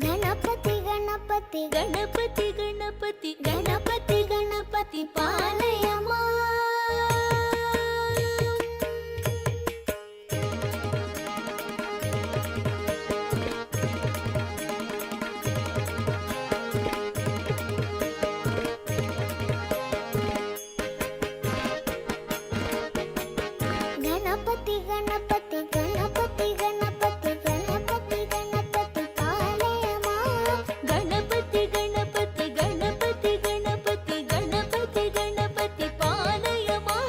गणपति गणपति गणपति गणपति गणपति गणपति पालय मां। गणपति गणपति गणपति गणपति गणपति गणपति पालय मां। गणपति गणपति गणपति गणपति गणपति गणपति पालय मां।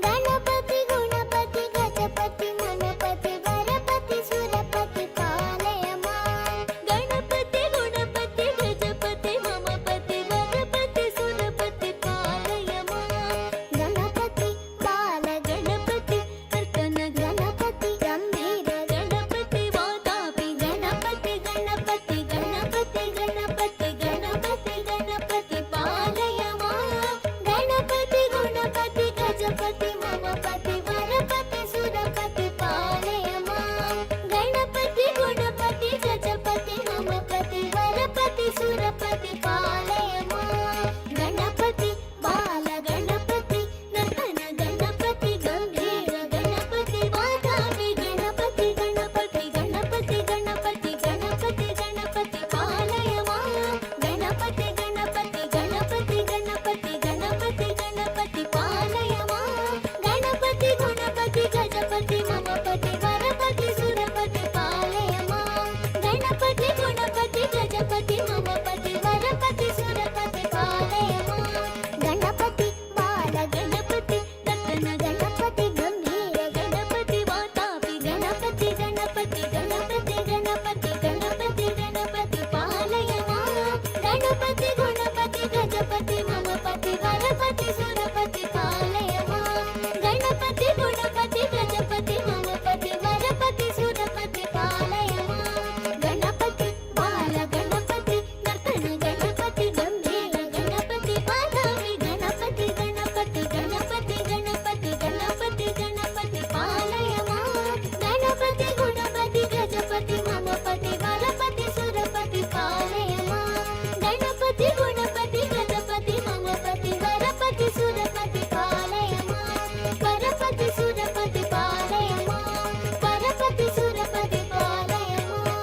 गणपति गुणपति गजपति मनपति वरपति सुरपति पालय मां। गणपति गुणपति गजपति ममपति वरपति सुरपति पालय मां। गणपति बाल गणपति नर्तन गणपति गंभीर गणपति वातापि गणपति गणपति गणपति गणपति गणपति गणपति पालय मां। गणपति गुणपति गजपति ममपति वरपति सुरपति पालय मां। गणपति गुणपति गजपति ममपति वरपति सुरपति पालय मां। गणपति बाल गणपति नर्तन गणपति गंभीर गणपति वातापि गणपति गणपति गणपति गणपति गणपति गणपति पालय मां। गणपति गणपति गणपति गणपति गणपति गणपति पालय मां। गणपति गुणपति गजपति ममपति वरपति सुरपति पालय मां। गणपति गुणपति गजपति ममपति वरपति सुरपति पालय मां। गणपति बाल गणपति नर्तन गणपति गंभीर गणपति वातापि गणपति गणपति गणपति गणपति गणपति गणपति पालय मां। गणपति गुणपति गजपति ममपति वरपति सुरपति पालय मां। गणपति गुणपति गजपति ममपति वरपति सुरपति पालय मां। गणपति बाल गणपति नर्तन गणपति गंभीर गणपति वातापि गणपति गणपति गणपति गणपति गणपति गणपति पालय मां। गणपति गुणपति गजपति ममपति वरपति सुरपति पालय मां। गणपति गुणपति गजपति ममपति वरपति सुरपति पालय मां। वरपति सुरपति पालय मां। वरपति सुरपति पालय मां।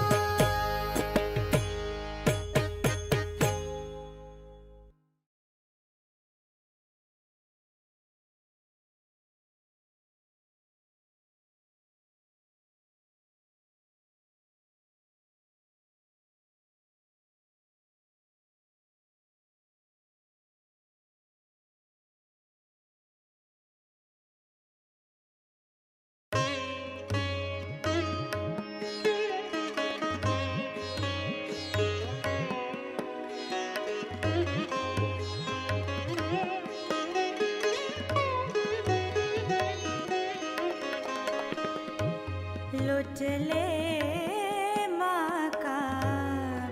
लुट ले माँ का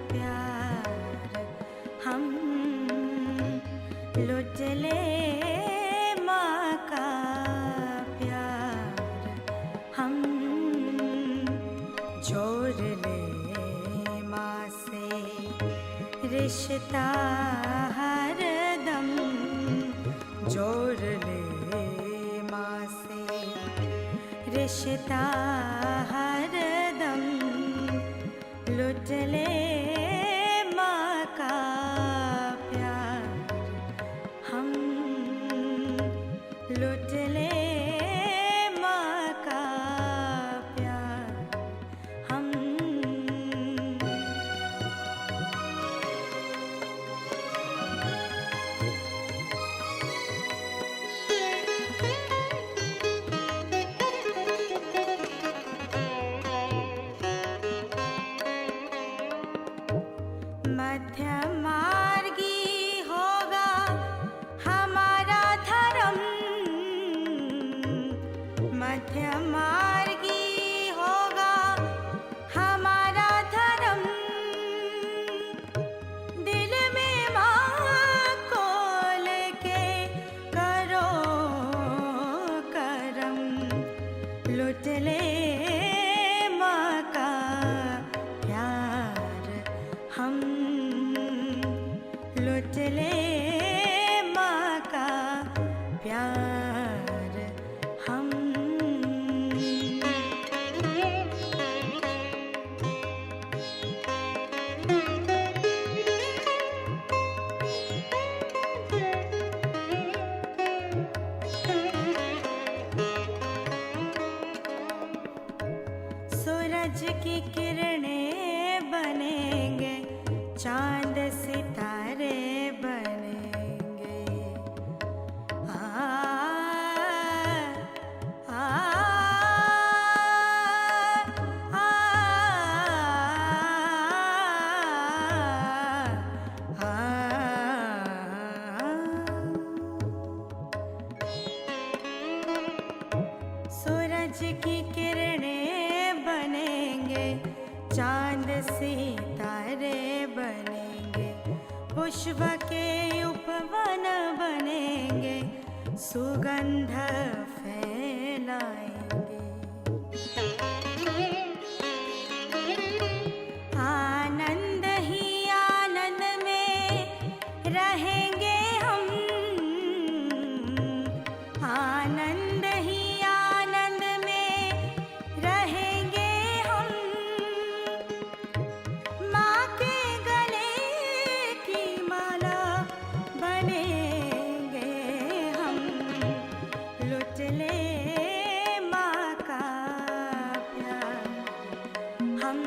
प्यार हम, लुट ले माँ का प्यार हम, जोड़ ले माँ से रिश्ता हरदम, जोड़ ले माँ से रिश्ता हरदम, लुट ले माँ का प्यार हम, लुट ले माँ का प्यार हम। मध्यमार्गी होगा हमारा धर्म, मध्यमार्गी होगा हमारा धर्म, दिल में माँ को लेके करो करम, लुट ले माँ का प्यार सूरज की किरणें बनेंगे, चांद सितारे बनेंगे। आ, आ, आ, सूरज की किरणें बनेंगे, चांद सितारे बनेंगे, पुष्प के उपवन बनेंगे, सुगंध फैलाएंगे। आनंद ही आनंद में रहेंगे हम, आनंद ही आनंद में रहेंगे हम। माँ के गले की माला बनेंगे हम, लुट ले माँ का प्यार हम,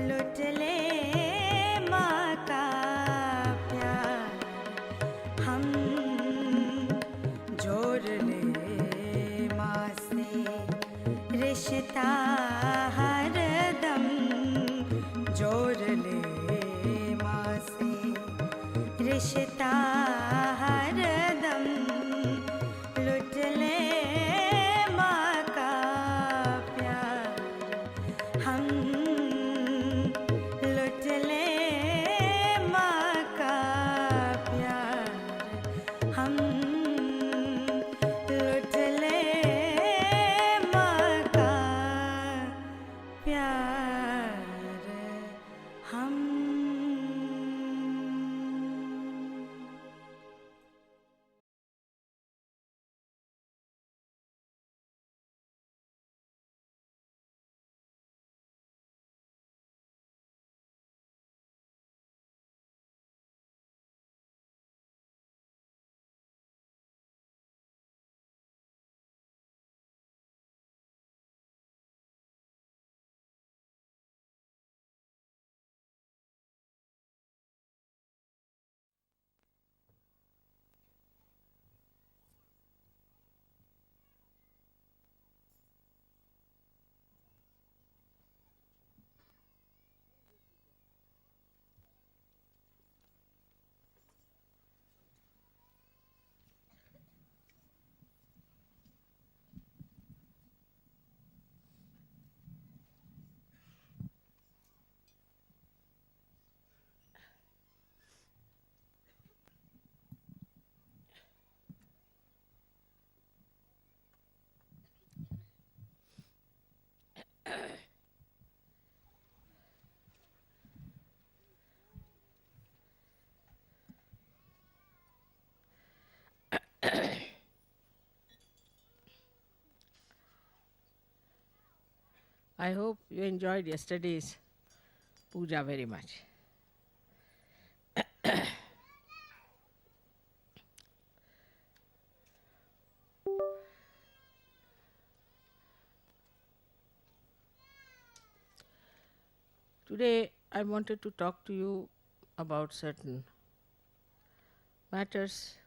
लुट ले माँ का प्यार हम, जोड़ ले माँ से रिश्ता हरदम, जोड़ ले माँ से रिश्ता हरदम, लुट ले माँ का प्यार हम, लुट ले माँ का प्यार हम, लुट ले माँ का प्यार हम। I hope you enjoyed yesterday's puja very much. Today I wanted to talk to you about certain matters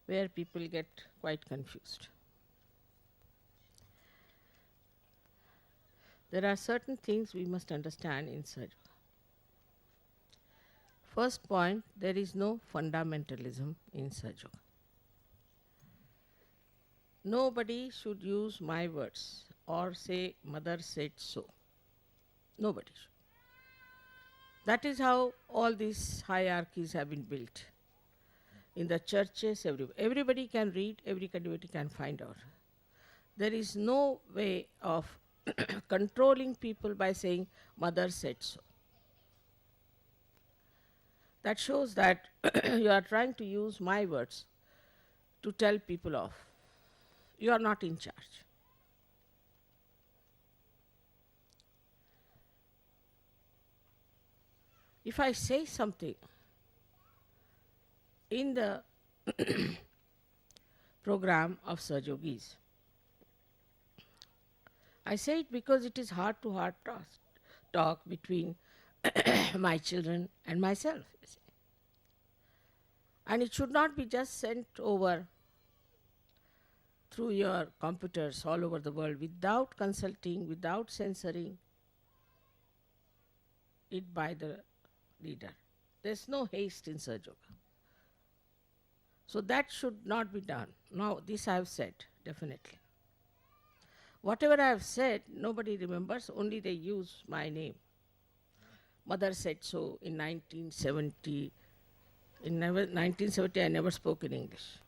where people get quite confused. There are certain things we must understand in Sahaja. First point, there is no fundamentalism in Sahaja. Nobody should use my words or say mother said so. Nobody should. That is how all these hierarchies have been built. In the churches, everybody can read, everybody can find out. There is no way of controlling people by saying mother said so. That shows that you are trying to use my words to tell people off. You are not in charge. If I say something in the program of Sahaja Yogis, I say it because it is heart to heart talk between my children and myself. You see. And it should not be just sent over through your computers all over the world without consulting, without censoring it by the leader. There's no haste in Sahaja Yoga. So that should not be done. Now, this I have said, definitely. Whatever I have said, nobody remembers, only they use my name. Mother said so in 1970. In 1970, I never spoke in English.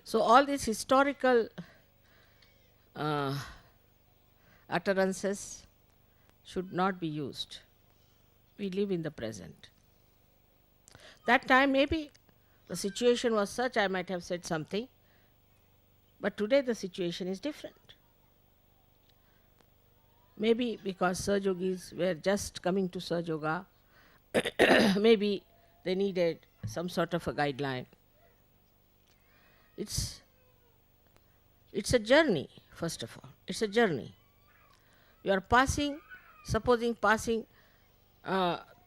So all these historical utterances should not be used. We live in the present. That time maybe the situation was such I might have said something, but today the situation is different. Maybe because Sahaja Yogis were just coming to Sahaja Yoga, maybe they needed some sort of a guideline. It's a journey, first of all. It's a journey. You are passing, supposing passing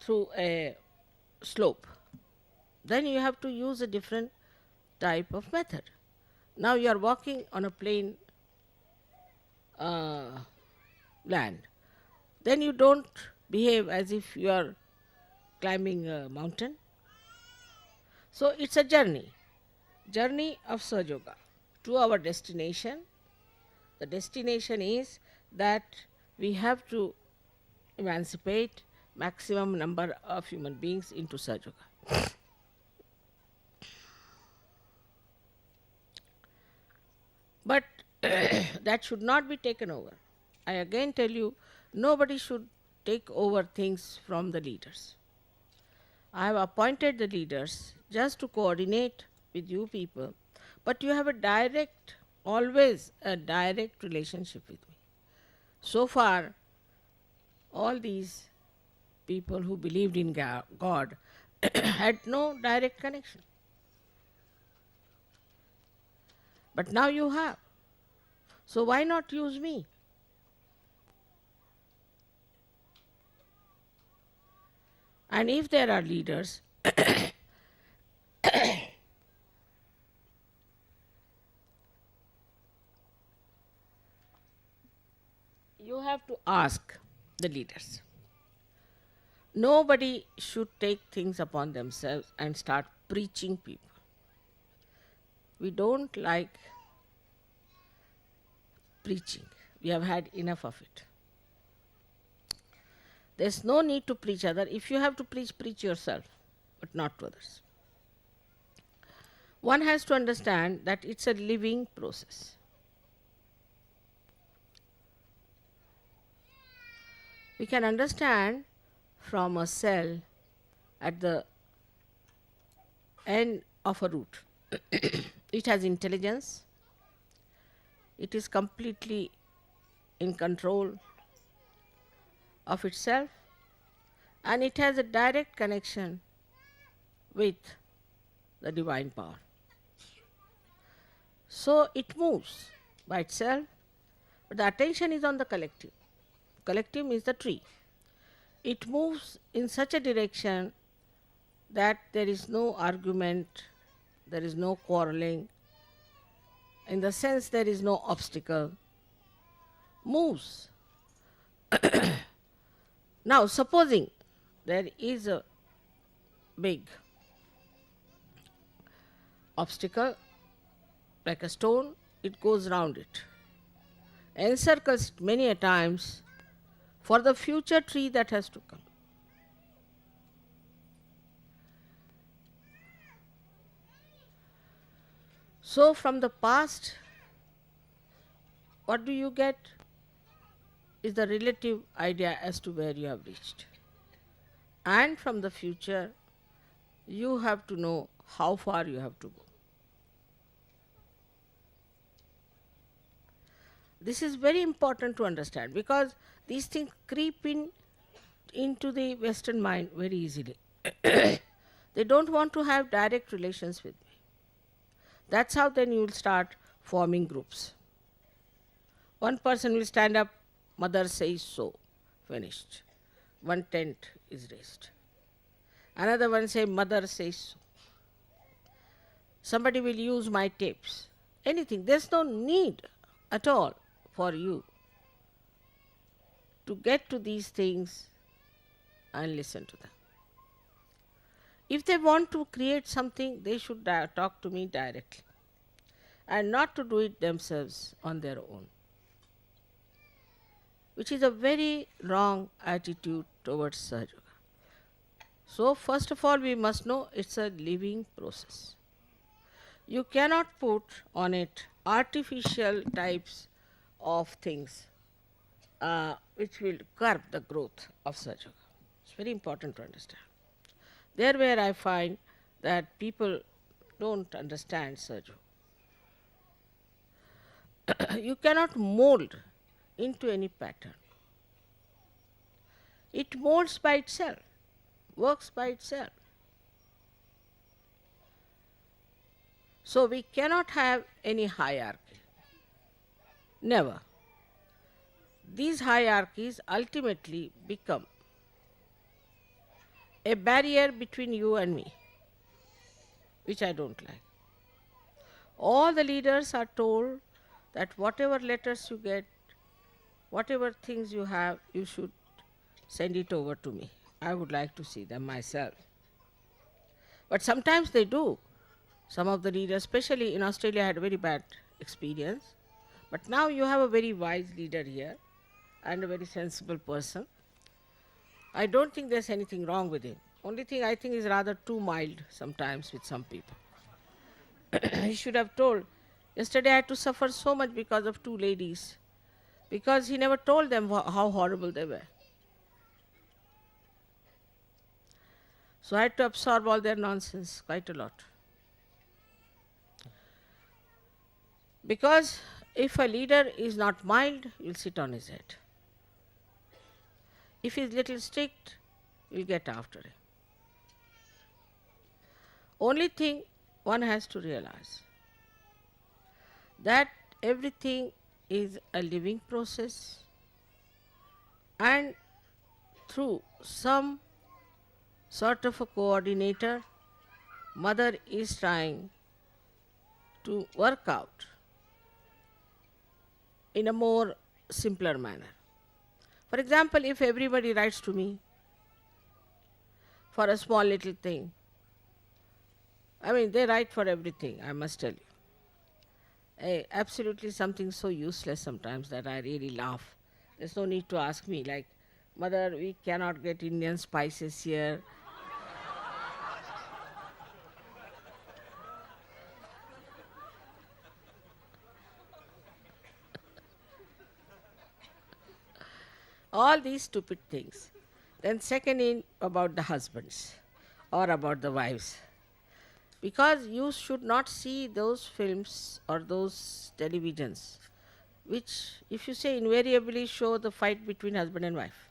through a slope. Then you have to use a different type of method. Now you are walking on a plain land. Then you don't behave as if you are climbing a mountain. So it's a journey of Sahaja Yoga to our destination. The destination is that we have to emancipate maximum number of human beings into Sahaja Yoga. But that should not be taken over. I again tell you, nobody should take over things from the leaders. I have appointed the leaders just to coordinate with you people, but you have always a direct relationship with me. So far, all these people who believed in God had no direct connection. But now you have. So why not use me? And if there are leaders you have to ask the leaders. Nobody should take things upon themselves and start preaching people. We don't like preaching. We have had enough of it. There's no need to preach others. If you have to preach, preach yourself, but not to others. One has to understand that it's a living process. We can understand from a cell at the end of a root. It has intelligence. It is completely in control of itself, and it has a direct connection with the divine power. So it moves by itself, but the attention is on the collective. Collective means the tree. It moves in such a direction that there is no argument, there is no quarreling, in the sense there is no obstacle, moves. Now, supposing there is a big obstacle, like a stone, it goes round it, encircles it many a times for the future tree that has to come. So, from the past, what do you get is the relative idea as to where you have reached. And from the future, you have to know how far you have to go. This is very important to understand because these things creep into the Western mind very easily. They don't want to have direct relations with me. That's how then you will start forming groups. One person will stand up, mother says so, finished. One tent is raised. Another one say, mother says so. Somebody will use my tapes. Anything. There's no need at all for you to get to these things and listen to them. If they want to create something, they should talk to me directly and not to do it themselves on their own, which is a very wrong attitude towards Sahaja Yoga. So, first of all, we must know it's a living process. You cannot put on it artificial types of things which will curb the growth of Sahaja Yoga. It's very important to understand. There where I find that people don't understand Sahaja Yoga. You cannot mold into any pattern. It molds by itself, works by itself. So we cannot have any hierarchy. Never. These hierarchies ultimately become a barrier between you and me, which I don't like. All the leaders are told that whatever letters you get, whatever things you have, you should send it over to me. I would like to see them myself. But sometimes they do. Some of the leaders, especially in Australia, had a very bad experience. But now you have a very wise leader here and a very sensible person. I don't think there's anything wrong with him. Only thing I think is rather too mild sometimes with some people. He should have told. Yesterday I had to suffer so much because of two ladies, because he never told them how horrible they were. So I had to absorb all their nonsense, quite a lot. Because if a leader is not mild, you'll sit on his head. If he's little strict, you'll get after him. Only thing one has to realize that everything is a living process, and through some sort of a coordinator, mother is trying to work out in a more simpler manner. For example, if everybody writes to me for a small little thing, I mean, they write for everything, I must tell you. Absolutely something so useless sometimes that I really laugh. There's no need to ask me, like, mother, we cannot get Indian spices here. All these stupid things. Then second in about the husbands or about the wives. Because you should not see those films or those televisions which, if you say, invariably show the fight between husband and wife.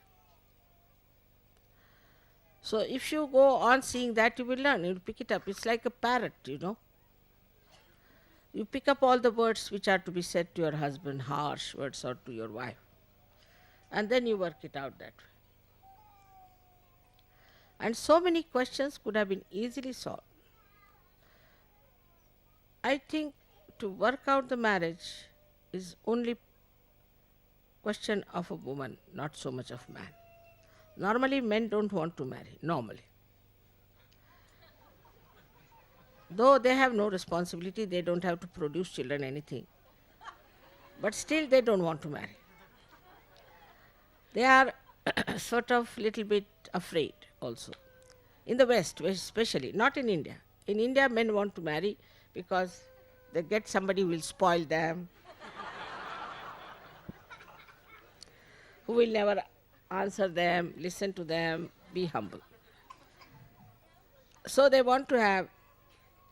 So if you go on seeing that, you will learn, you will pick it up. It's like a parrot, you know. You pick up all the words which are to be said to your husband, harsh words, or to your wife. And then you work it out that way. And so many questions could have been easily solved. I think to work out the marriage is only question of a woman, not so much of man. Normally men don't want to marry, normally. Though they have no responsibility, they don't have to produce children, anything. But still they don't want to marry. They are sort of little bit afraid also. In the West especially, not in India. In India men want to marry because they get somebody who will spoil them, who will never answer them, listen to them, be humble. So they want to have,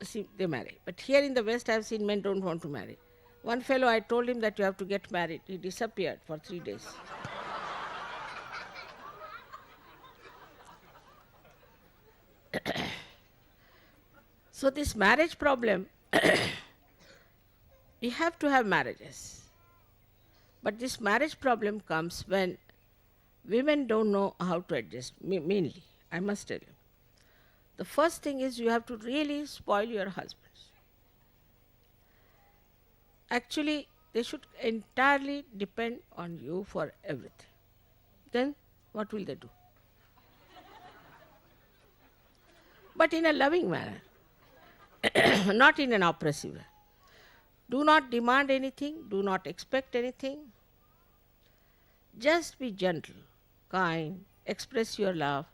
see, they marry. But here in the West I have seen men don't want to marry. One fellow, I told him that you have to get married. He disappeared for 3 days. So this marriage problem, we have to have marriages. But this marriage problem comes when women don't know how to adjust, mainly, I must tell you. The first thing is you have to really spoil your husbands. Actually, they should entirely depend on you for everything. Then what will they do? But in a loving manner, not in an oppressive way. Do not demand anything, do not expect anything. Just be gentle, kind, express your love.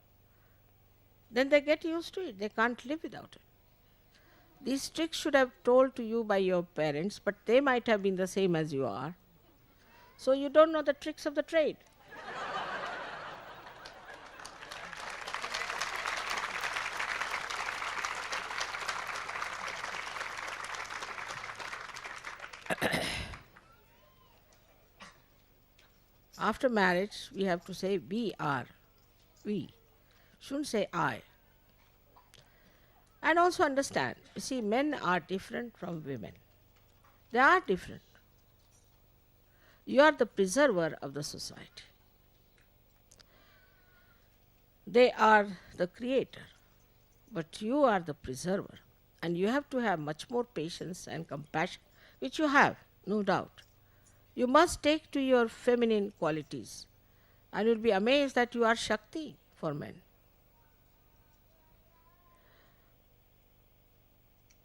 Then they get used to it. They can't live without it. These tricks should have told to you by your parents, but they might have been the same as you are. So you don't know the tricks of the trade. After marriage, we have to say we are. We. Shouldn't say I. And also understand, you see, men are different from women. They are different. You are the preserver of the society. They are the creator, but you are the preserver. And you have to have much more patience and compassion, which you have, no doubt. You must take to your feminine qualities, and you'll be amazed that you are Shakti for men.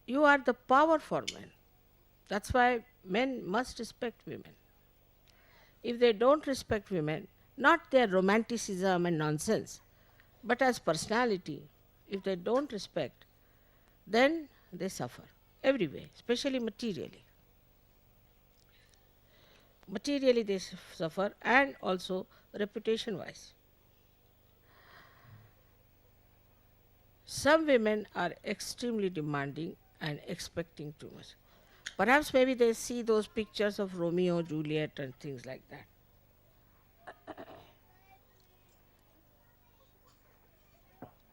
You are the power for men. That's why men must respect women. If they don't respect women, not their romanticism and nonsense, but as personality, if they don't respect, then they suffer every way, especially materially. Materially they suffer, and also reputation wise. Some women are extremely demanding and expecting too much. Perhaps maybe they see those pictures of Romeo, Juliet and things like that.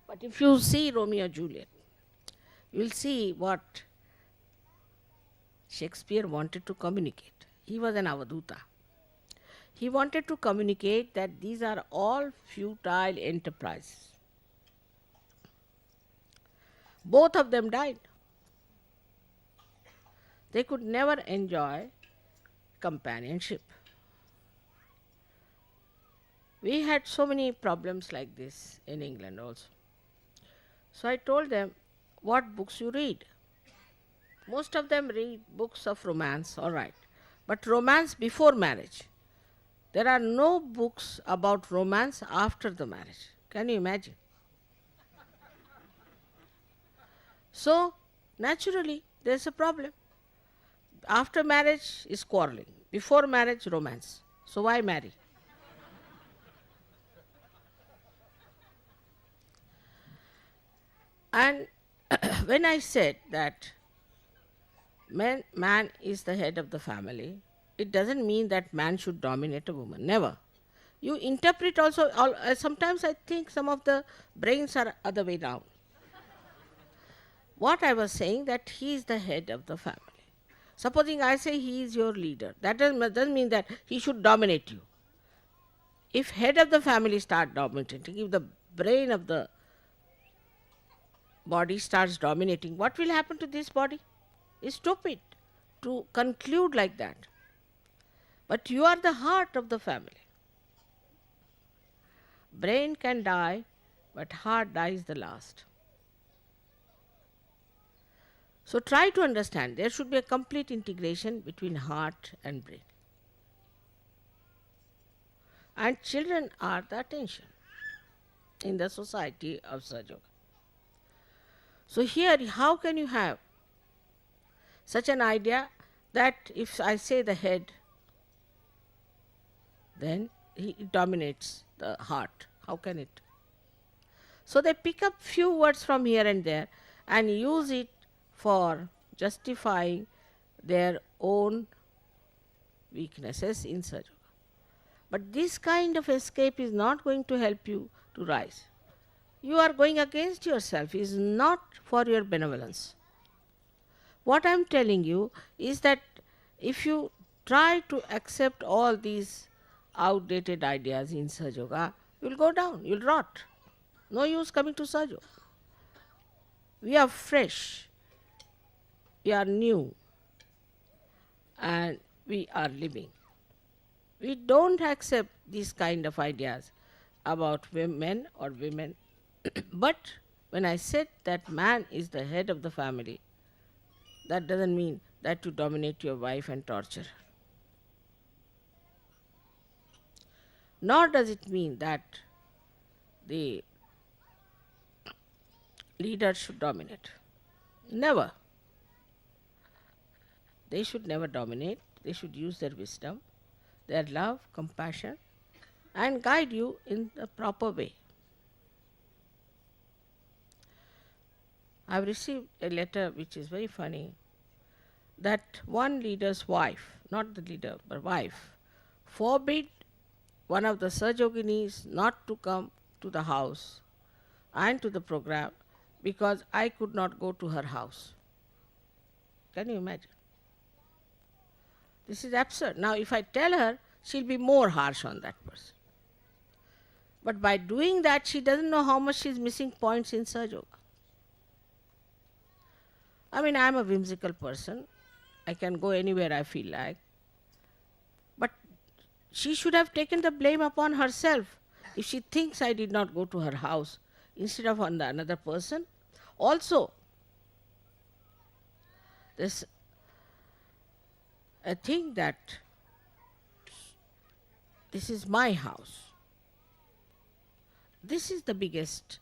But if you see Romeo, Juliet, you will see what Shakespeare wanted to communicate. He was an Avaduta. He wanted to communicate that these are all futile enterprises. Both of them died. They could never enjoy companionship. We had so many problems like this in England also. So I told them, what books you read? Most of them read books of romance, all right. But romance before marriage. There are no books about romance after the marriage. Can you imagine? So, naturally, there's a problem. After marriage is quarreling. Before marriage, romance. So why marry? And when I said that man is the head of the family, it doesn't mean that man should dominate a woman. Never. You interpret also, sometimes I think some of the brains are other way down. What I was saying, that he is the head of the family. Supposing I say he is your leader, that doesn't mean that he should dominate you. If head of the family start dominating, if the brain of the body starts dominating, what will happen to this body? It's stupid to conclude like that. But you are the heart of the family. Brain can die, but heart dies the last. So try to understand, there should be a complete integration between heart and brain. And children are the attention in the society of Sahaja Yoga. So here, how can you have such an idea that if I say the head, then he dominates the heart? How can it? So they pick up few words from here and there and use it for justifying their own weaknesses in Sahaja Yoga. But this kind of escape is not going to help you to rise. You are going against yourself, it is not for your benevolence. What I am telling you is that if you try to accept all these outdated ideas in Sahaja Yoga, you will go down, you will rot. No use coming to Sahaja Yoga. We are fresh, we are new, and we are living. We don't accept these kind of ideas about men or women. But when I said that man is the head of the family, that doesn't mean that you dominate your wife and torture her. Nor does it mean that the leader should dominate. Never. They should never dominate. They should use their wisdom, their love, compassion, and guide you in the proper way. I've received a letter which is very funny, that one leader's wife, not the leader, but wife, forbid one of the Sahajoginis not to come to the house and to the program because I could not go to her house. Can you imagine? This is absurd. Now, if I tell her, she'll be more harsh on that person. But by doing that, she doesn't know how much she's missing points in Sahaja Yoga. I mean, I'm a whimsical person. I can go anywhere I feel like. But she should have taken the blame upon herself if she thinks I did not go to her house instead of on the another person. Also, this I think that this is my house. This is the biggest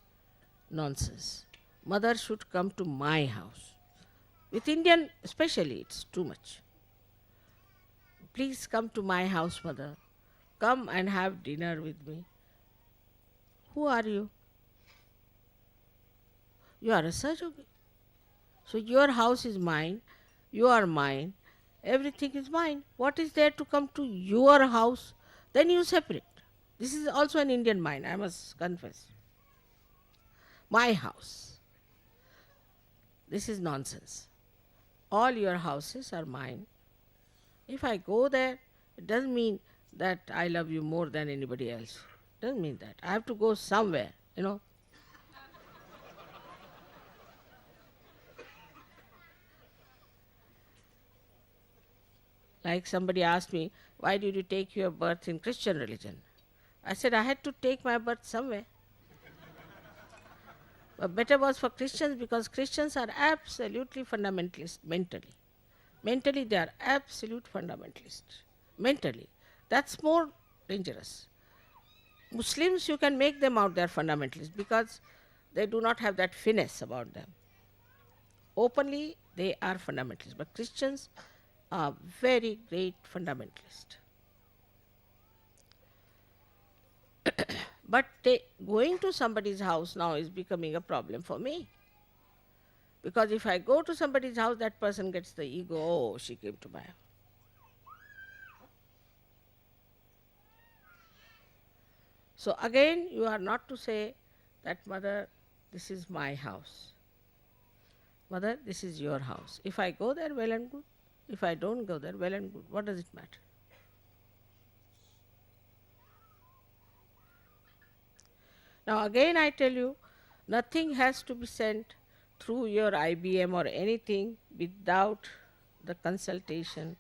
nonsense. Mother should come to my house. With Indian especially, it's too much. Please come to my house, mother. Come and have dinner with me. Who are you? You are a Sahajogi. So your house is mine, you are mine, everything is mine. What is there to come to your house? Then you separate. This is also an Indian mind, I must confess. My house. This is nonsense. All your houses are mine. If I go there, it doesn't mean that I love you more than anybody else. It doesn't mean that. I have to go somewhere, you know. Like somebody asked me, why did you take your birth in Christian religion? I said, I had to take my birth somewhere. But better was for Christians because Christians are absolutely fundamentalist mentally. Mentally, they are absolute fundamentalists. Mentally. That's more dangerous. Muslims, you can make them out they are fundamentalists because they do not have that finesse about them. Openly, they are fundamentalists. But Christians are very great fundamentalists. But going to somebody's house now is becoming a problem for me. Because if I go to somebody's house, that person gets the ego, oh, she came to my house. So again, you are not to say that, mother, this is my house. Mother, this is your house. If I go there, well and good. If I don't go there, well and good. What does it matter? Now again I tell you, nothing has to be sent through your IBM or anything without the consultation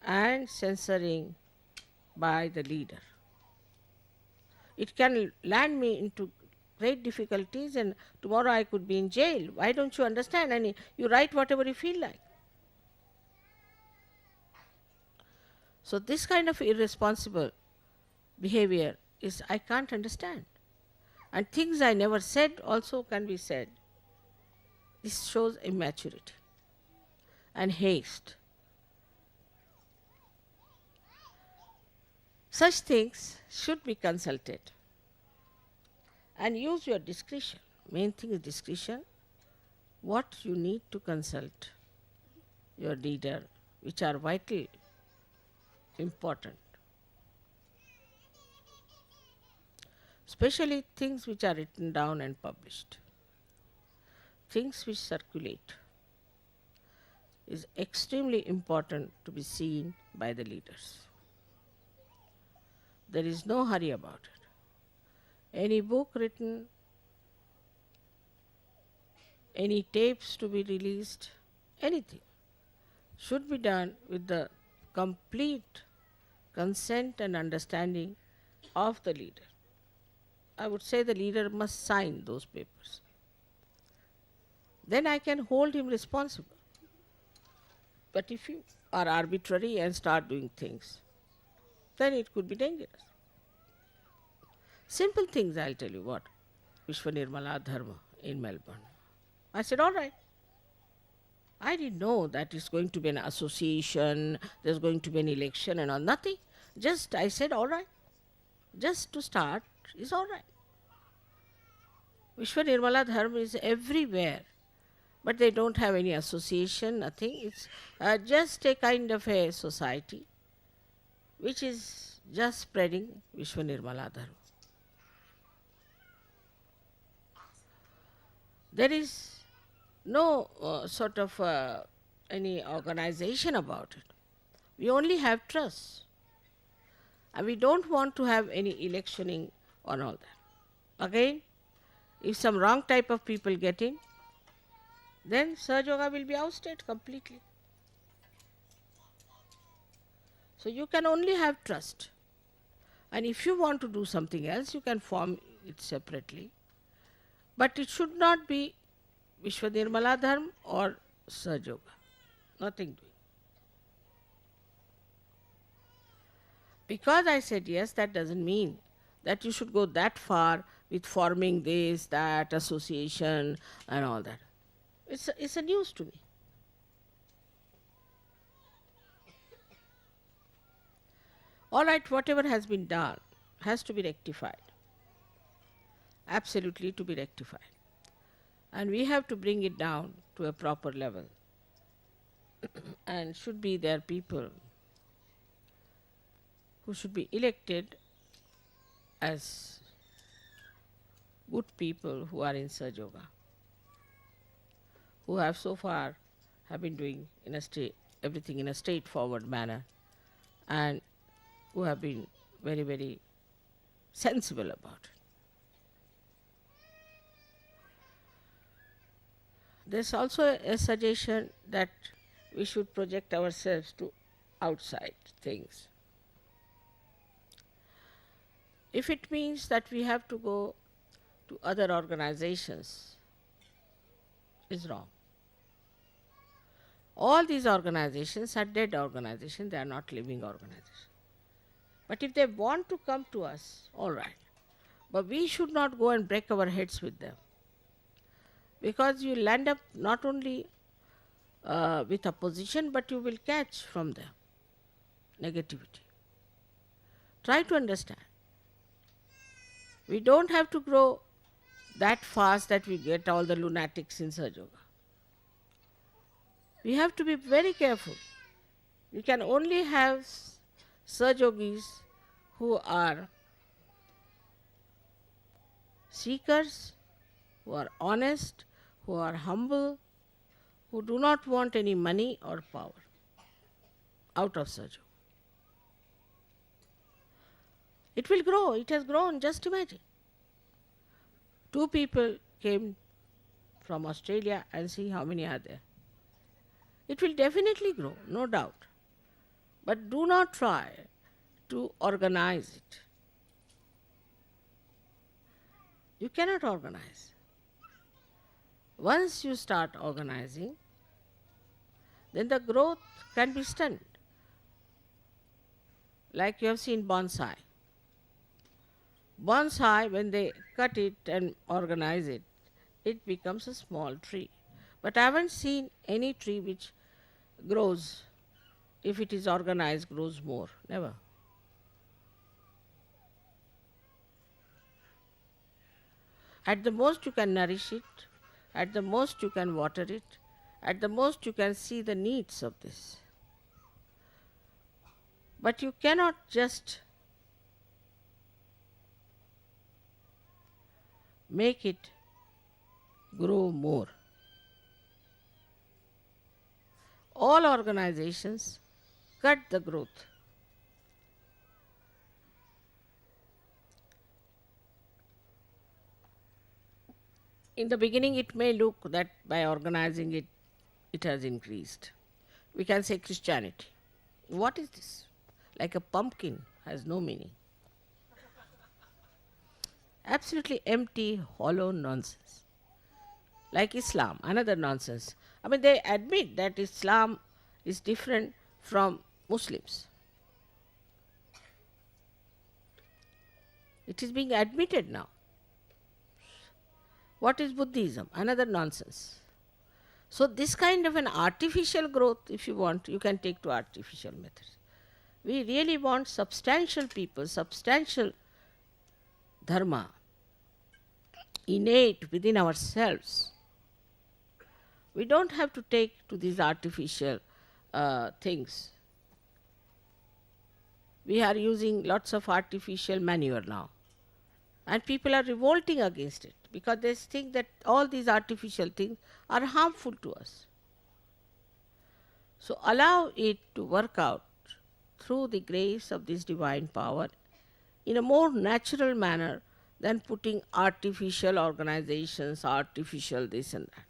and censoring by the leader. It can land me into great difficulties and tomorrow I could be in jail. Why don't you understand? And you write whatever you feel like. So this kind of irresponsible behavior is I can't understand. And things I never said also can be said. This shows immaturity and haste. Such things should be consulted and use your discretion. Main thing is discretion. What you need to consult your leader, which are vitally important. Especially things which are written down and published, things which circulate. is extremely important to be seen by the leaders. There is no hurry about it. Any book written, any tapes to be released, anything should be done with the complete consent and understanding of the leader. I would say the leader must sign those papers. Then I can hold him responsible. But if you are arbitrary and start doing things, then it could be dangerous. Simple things, I'll tell you what. Vishwa Nirmala Dharma in Melbourne. I said, all right. I didn't know that it's going to be an association, there's going to be an election and all. Nothing. Just I said, all right. Just to start is all right. Vishwa Nirmala Dharma is everywhere. But they don't have any association, nothing. It's just a kind of a society which is just spreading Vishwa Nirmala Dharma. There is no sort of any organization about it. We only have trust. And we don't want to have any electioning on all that. Again, if some wrong type of people get in, then Sahaja Yoga will be ousted completely. So you can only have trust. And if you want to do something else, you can form it separately. But it should not be Vishwa Nirmala Dharma or Sahaja Yoga. Nothing doing. Because I said yes, that doesn't mean that you should go that far with forming this, that, association and all that. It's a news to me. All right, whatever has been done has to be rectified. Absolutely to be rectified. And we have to bring it down to a proper level. And should be there people who should be elected as good people who are in Sahaja Yoga, who have so far have been doing everything in a straightforward manner, and who have been very, very sensible about it. There's also a suggestion that we should project ourselves to outside things. If it means that we have to go to other organizations, is wrong. All these organizations are dead organizations, they are not living organizations. But if they want to come to us, all right. But we should not go and break our heads with them. Because you will end up not only with opposition, but you will catch from them negativity. Try to understand. We don't have to grow that fast that we get all the lunatics in Sahaja Yoga. We have to be very careful. We can only have Sahaja Yogis who are seekers, who are honest, who are humble, who do not want any money or power out of Sahaja Yoga. It will grow, it has grown, just imagine. 2 people came from Australia and see how many are there. It will definitely grow, no doubt. But do not try to organize it. You cannot organize. Once you start organizing, then the growth can be stunted. Like you have seen bonsai. Bonsai, when they cut it and organize it, it becomes a small tree. But I haven't seen any tree which grows, if it is organized, grows more. Never. At the most you can nourish it, at the most you can water it, at the most you can see the needs of this. But you cannot just make it grow more. all organizations cut the growth. In the beginning, it may look that by organizing it, it has increased. We can say Christianity. What is this? Like a pumpkin, has no meaning. Absolutely empty, hollow nonsense. Like Islam, another nonsense. I mean, they admit that Islam is different from Muslims. It is being admitted now. What is Buddhism? Another nonsense. So, this kind of an artificial growth, if you want, you can take to artificial methods. We really want substantial people, substantial dharma, innate within ourselves. We don't have to take to these artificial things. We are using lots of artificial manure now. And people are revolting against it because they think that all these artificial things are harmful to us. So allow it to work out through the grace of this divine power in a more natural manner than putting artificial organizations, artificial this and that.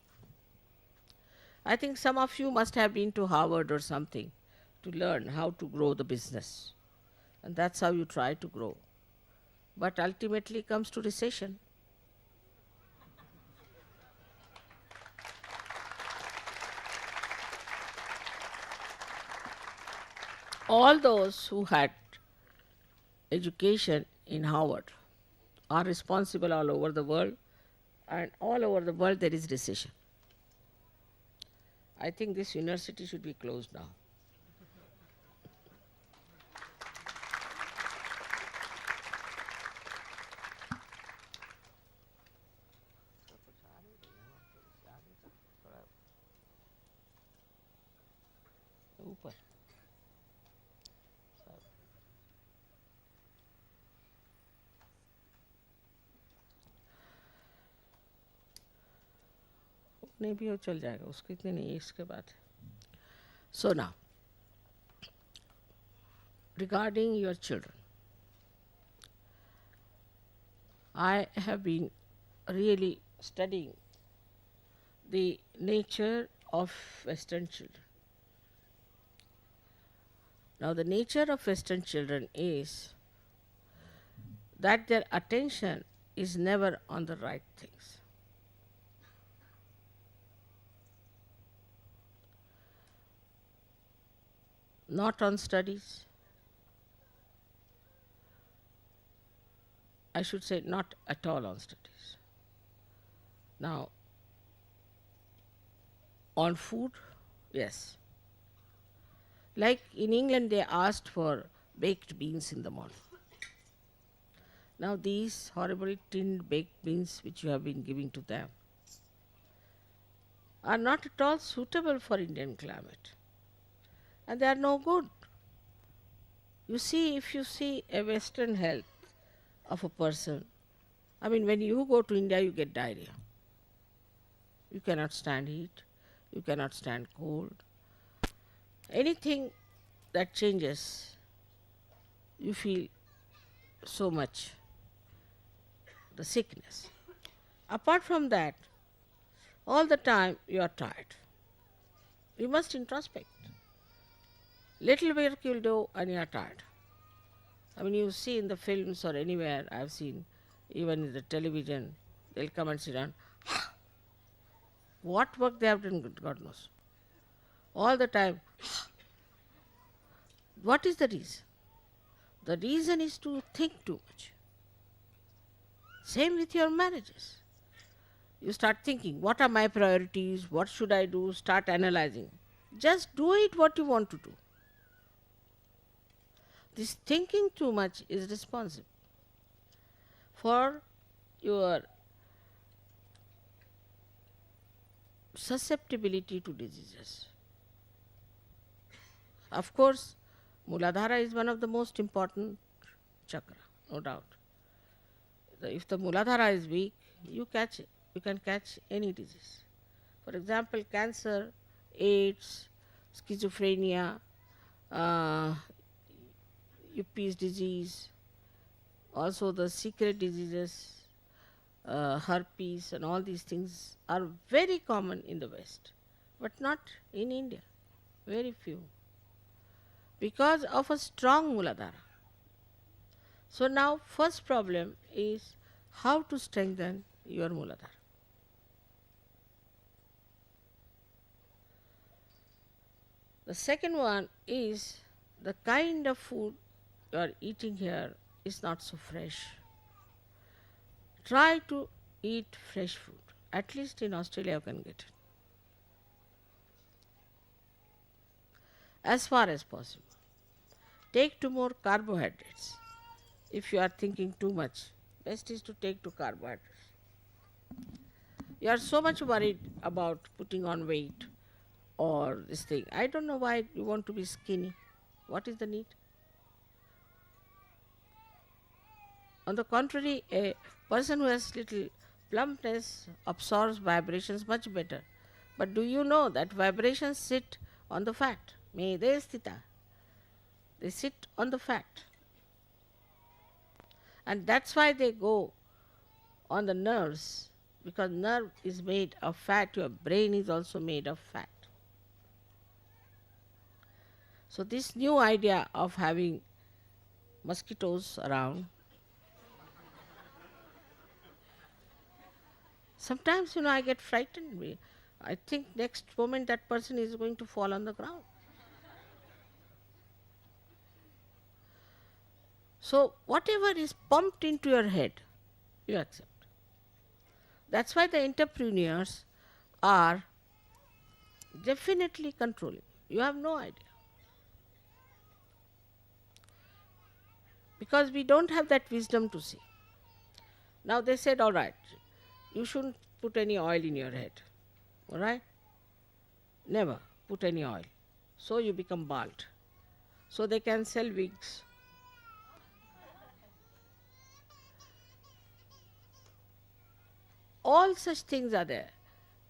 I think some of you must have been to Harvard or something to learn how to grow the business. And that's how you try to grow. But ultimately comes to recession. All those who had education in Harvard are responsible all over the world, and all over the world there is recession. I think this university should be closed now. ऊपर नहीं भी हो चल जाएगा उसको इतने नहीं इसके बाद. So now, regarding your children, I have been really studying the nature of Western children. Now the nature of Western children is that their attention is never on the right things. Not on studies. I should say not at all on studies. Now, on food, yes. Like in England, they asked for baked beans in the morning. Now, these horrible tinned baked beans which you have been giving to them are not at all suitable for Indian climate. And they are no good. You see, if you see a Western health of a person, I mean, when you go to India, you get diarrhea. You cannot stand heat, you cannot stand cold. Anything that changes, you feel so much the sickness. Apart from that, all the time you are tired. You must introspect. Little work you'll do and you are tired. I mean, you see in the films or anywhere, I've seen, even in the television, they'll come and sit down. What work they have done, God knows. All the time. What is the reason? The reason is to think too much. Same with your marriages. You start thinking, what are my priorities? What should I do? Start analyzing. Just do it what you want to do. This thinking too much is responsible for your susceptibility to diseases. Of course, Muladhara is one of the most important chakra, no doubt. If the Muladhara is weak, you catch it. You can catch any disease. For example, cancer, AIDS, schizophrenia, uh, Yuppies disease, also the secret diseases, herpes, and all these things are very common in the West, but not in India. Very few. Because of a strong Muladhara. So now first problem is how to strengthen your Muladhara. The second one is the kind of food you are eating here is not so fresh. Try to eat fresh food. At least in Australia you can get it. As far as possible. Take to more carbohydrates. If you are thinking too much, best is to take to carbohydrates. You are so much worried about putting on weight or this thing. I don't know why you want to be skinny. What is the need? On the contrary, a person who has little plumpness absorbs vibrations much better. But do you know that vibrations sit on the fat? Mede sthita. They sit on the fat. And that's why they go on the nerves, because nerve is made of fat, your brain is also made of fat. So this new idea of having mosquitoes around, sometimes I get frightened. I think next moment that person is going to fall on the ground. So whatever is pumped into your head, you accept. That's why the entrepreneurs are definitely controlling. You have no idea. Because we don't have that wisdom to see. Now they said, all right, you shouldn't put any oil in your head. All right? Never put any oil. So you become bald. So they can sell wigs. All such things are there.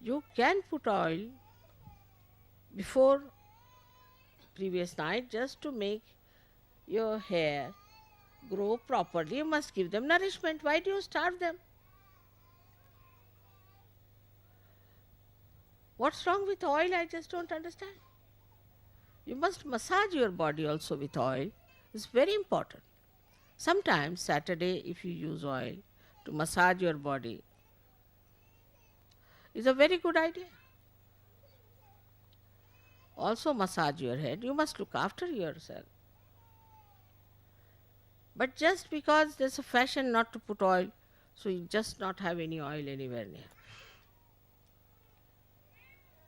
You can put oil before previous night just to make your hair grow properly. You must give them nourishment. Why do you starve them? What's wrong with oil? I just don't understand. You must massage your body also with oil. It's very important. Sometimes Saturday, if you use oil to massage your body, is a very good idea. Also massage your head. You must look after yourself. But just because there's a fashion not to put oil, so you just not have any oil anywhere near.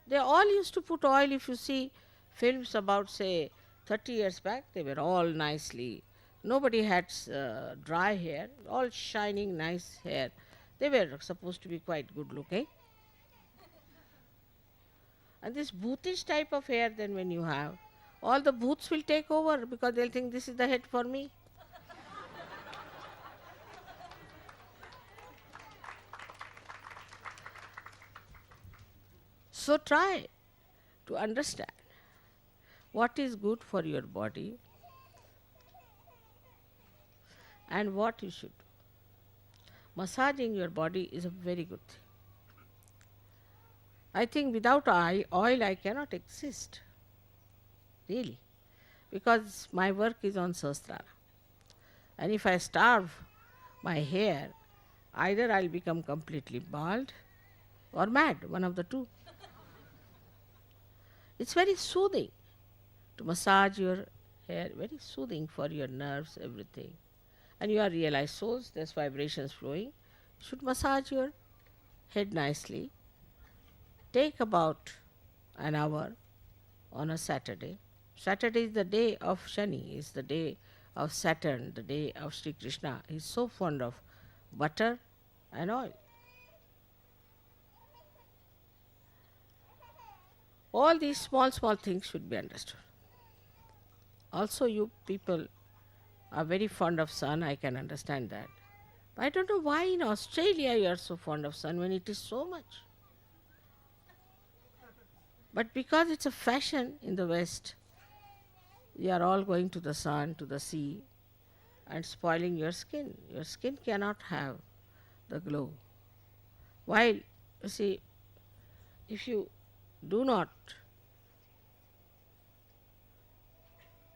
They all used to put oil. If you see films about, say, 30 years back, they were all nicely. Nobody had dry hair, all shining, nice hair. They were supposed to be quite good looking. And this bhutish type of hair, then when you have, all the bhoots will take over because they'll think this is the head for me. So try to understand what is good for your body and what you should do. Massaging your body is a very good thing. I think without oil I cannot exist, really, because my work is on Sahasrara. And if I starve my hair, either I'll become completely bald or mad, one of the two. It's very soothing to massage your hair, very soothing for your nerves, everything. And you are realized souls, there's vibrations flowing. You should massage your head nicely. Take about an hour on a Saturday. Saturday is the day of Shani, is the day of Saturn, the day of Sri Krishna. He's so fond of butter and oil. All these small things should be understood. Also, you people are very fond of sun, I can understand that. But I don't know why in Australia you are so fond of sun when it is so much. But because it's a fashion in the West, you are all going to the sun, to the sea, and spoiling your skin. Your skin cannot have the glow. While, you see, if you do not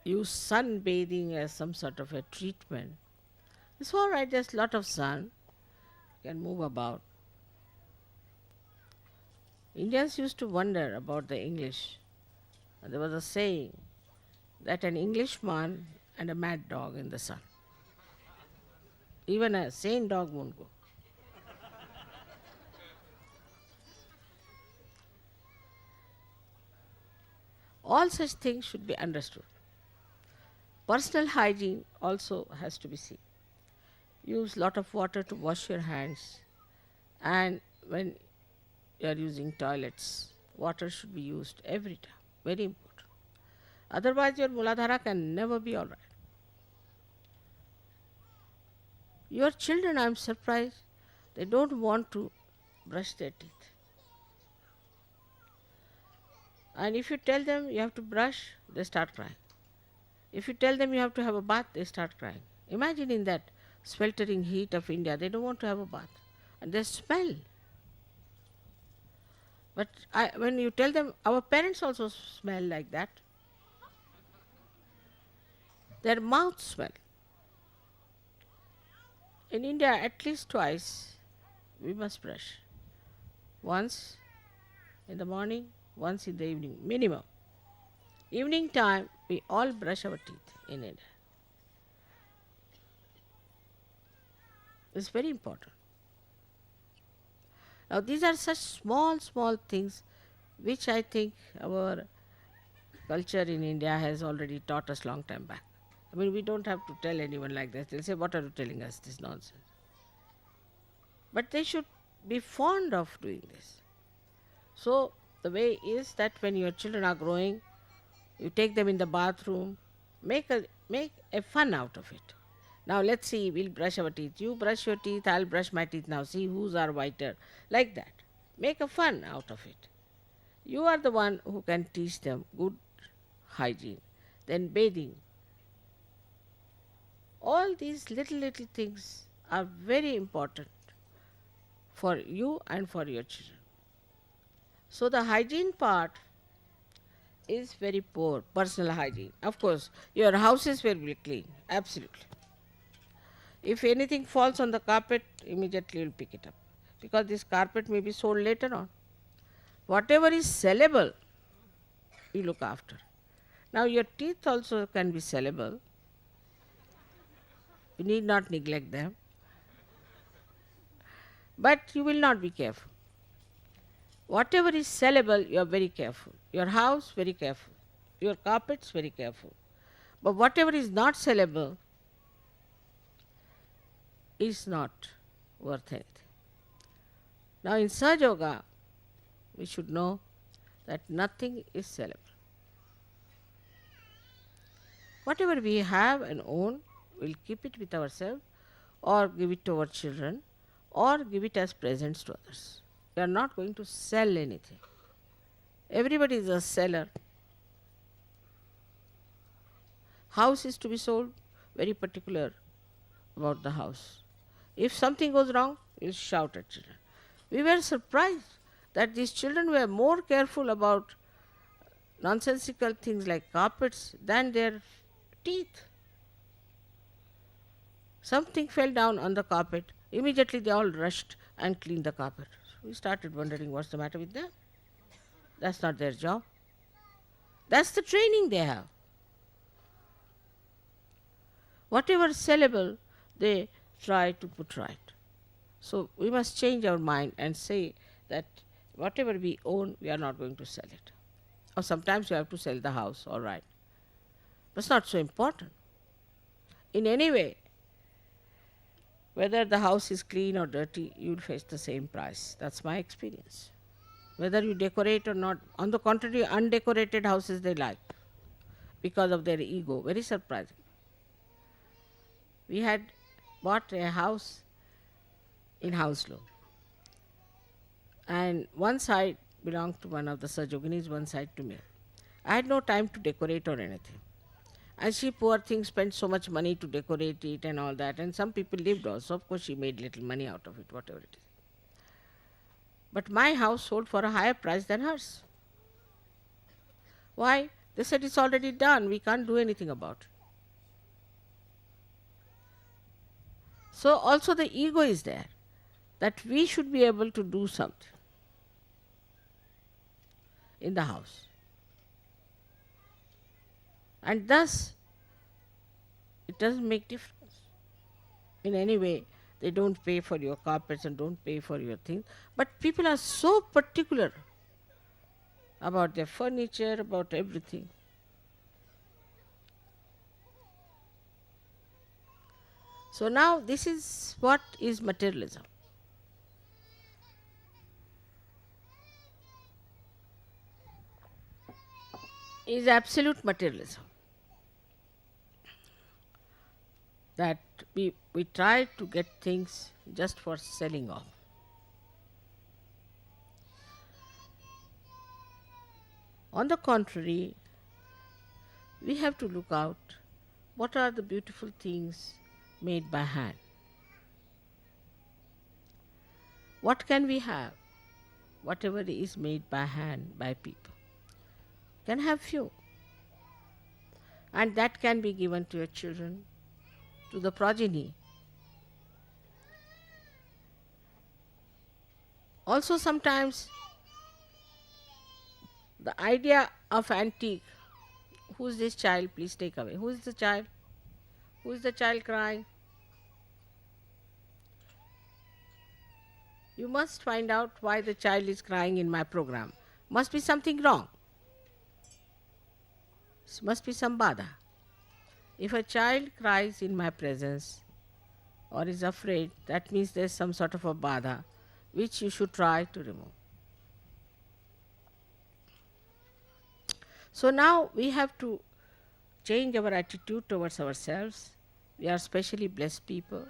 use sunbathing as some sort of a treatment, it's all right, there's a lot of sun, you can move about. Indians used to wonder about the English. And there was a saying that an Englishman and a mad dog in the sun. Even a sane dog won't go. All such things should be understood. Personal hygiene also has to be seen. Use lot of water to wash your hands, and when you are using toilets, water should be used every time. Very important. Otherwise, your Muladhara can never be all right. Your children, I am surprised, they don't want to brush their teeth. And if you tell them you have to brush, they start crying. If you tell them you have to have a bath, they start crying. Imagine in that sweltering heat of India, they don't want to have a bath. And they smell. But when you tell them, our parents also smell like that. Their mouths smell. In India, at least twice, we must brush. Once in the morning, once in the evening, minimum. Evening time, we all brush our teeth in India. It's very important. Now, these are such small, small things which I think our culture in India has already taught us long time back. I mean, we don't have to tell anyone like this. They'll say, what are you telling us, this nonsense? But they should be fond of doing this. So, the way is that when your children are growing, you take them in the bathroom, make a fun out of it. Now let's see, we'll brush our teeth. You brush your teeth, I'll brush my teeth now. See whose are whiter. Like that. Make a fun out of it. You are the one who can teach them good hygiene. Then bathing. All these little things are very important for you and for your children. So the hygiene part is very poor, personal hygiene. Of course, your house is very clean, absolutely. If anything falls on the carpet, immediately you'll pick it up, because this carpet may be sold later on. Whatever is sellable, you look after. Now your teeth also can be sellable. You need not neglect them. But you will not be careful. Whatever is sellable, you are very careful. Your house, very careful. Your carpets, very careful. But whatever is not sellable is not worth anything. Now in Sahaja Yoga, we should know that nothing is sellable. Whatever we have and own, we'll keep it with ourselves, or give it to our children, or give it as presents to others. We are not going to sell anything. Everybody is a seller. House is to be sold, very particular about the house. If something goes wrong, we'll shout at children. We were surprised that these children were more careful about nonsensical things like carpets than their teeth. Something fell down on the carpet. Immediately they all rushed and cleaned the carpet. We started wondering what's the matter with them. That's not their job. That's the training they have. Whatever is sellable, they try to put right. So we must change our mind and say that whatever we own, we are not going to sell it. Or sometimes you have to sell the house, all right. But it's not so important. In any way, whether the house is clean or dirty, you will face the same price. That's my experience. Whether you decorate or not, on the contrary, undecorated houses they like because of their ego. Very surprising. We had bought a house in Hounslow, and one side belonged to one of the Sajoginis once said to me, I had no time to decorate or anything. And she, poor thing, spent so much money to decorate it and all that. And some people lived also. Of course, she made little money out of it, whatever it is. But my house sold for a higher price than hers. Why? They said it's already done. We can't do anything about it. So also the ego is there, that we should be able to do something in the house. And thus, it doesn't make difference in any way. They don't pay for your carpets and don't pay for your things. But people are so particular about their furniture, about everything. So now this is what is materialism. Is absolute materialism. That we try to get things just for selling off. On the contrary, we have to look out what are the beautiful things made by hand. What can we have? Whatever is made by hand by people. Can have few. And that can be given to your children, to the progeny. Also sometimes the idea of antique, who is this child, please take away. Who is the child? Who is the child crying? You must find out why the child is crying in my program. Must be something wrong. Must be some bada. If a child cries in my presence or is afraid, that means there is some sort of a bada which you should try to remove. So now we have to change our attitude towards ourselves. We are specially blessed people.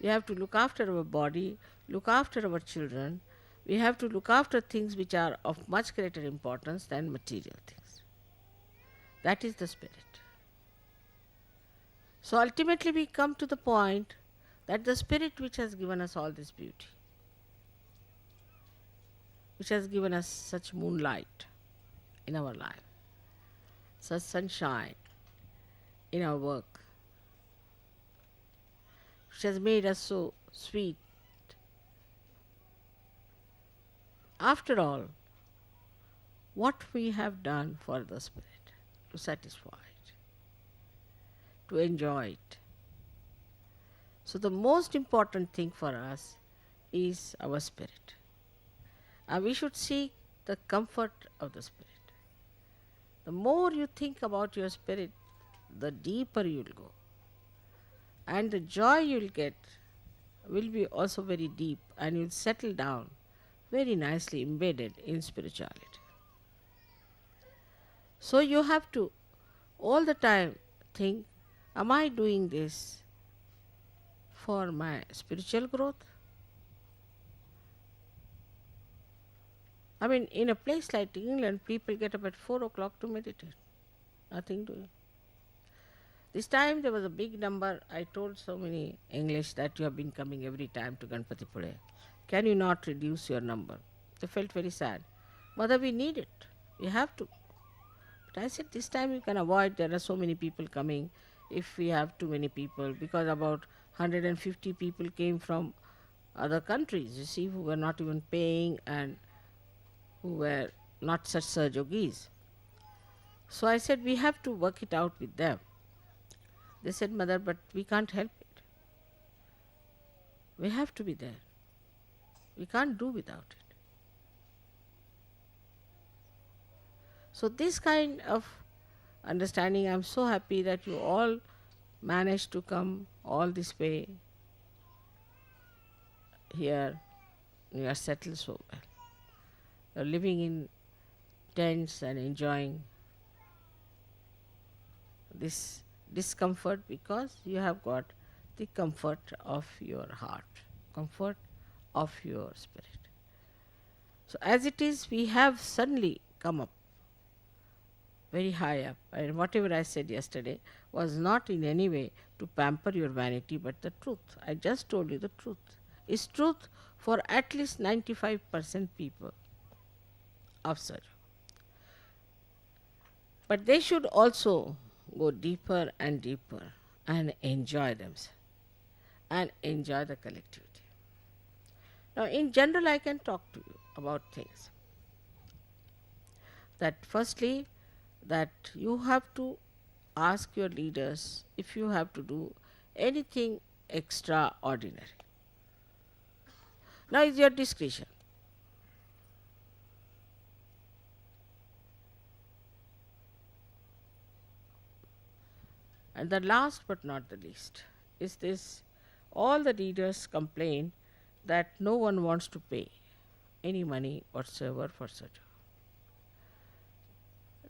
We have to look after our body, look after our children. We have to look after things which are of much greater importance than material things. That is the spirit. So ultimately we come to the point that the spirit which has given us all this beauty, which has given us such moonlight in our life, such sunshine in our work, which has made us so sweet. After all, what we have done for the spirit to satisfy it, to enjoy it. So the most important thing for us is our spirit. And we should seek the comfort of the spirit. The more you think about your spirit, the deeper you will go. And the joy you will get will be also very deep, and you will settle down very nicely embedded in spirituality. So you have to all the time think, am I doing this for my spiritual growth? I mean, in a place like England, people get up at 4 o'clock to meditate. Nothing doing. This time there was a big number. I told so many English that you have been coming every time to Ganpati Pule. Can you not reduce your number? They felt very sad. Mother, we need it. We have to. But I said, this time you can avoid. There are so many people coming if we have too many people, because about 150 people came from other countries, you see, who were not even paying and who were not such Sahajogis. So I said, we have to work it out with them. They said, Mother, but we can't help it. We have to be there. We can't do without it. So this kind of understanding, I am so happy that you all managed to come all this way here. You are settled so well. You are living in tents and enjoying this discomfort because you have got the comfort of your heart, comfort of your spirit. So, as it is, we have suddenly come up very high up, and whatever I said yesterday was not in any way to pamper your vanity but the truth. I just told you the truth. Is truth for at least 95% people of Sahaja. But they should also go deeper and deeper and enjoy themselves and enjoy the collectivity. Now, in general, I can talk to you about things. That firstly, that you have to ask your leaders if you have to do anything extraordinary. Now, it's your discretion. And the last but not the least is this: all the leaders complain that no one wants to pay any money whatsoever for such.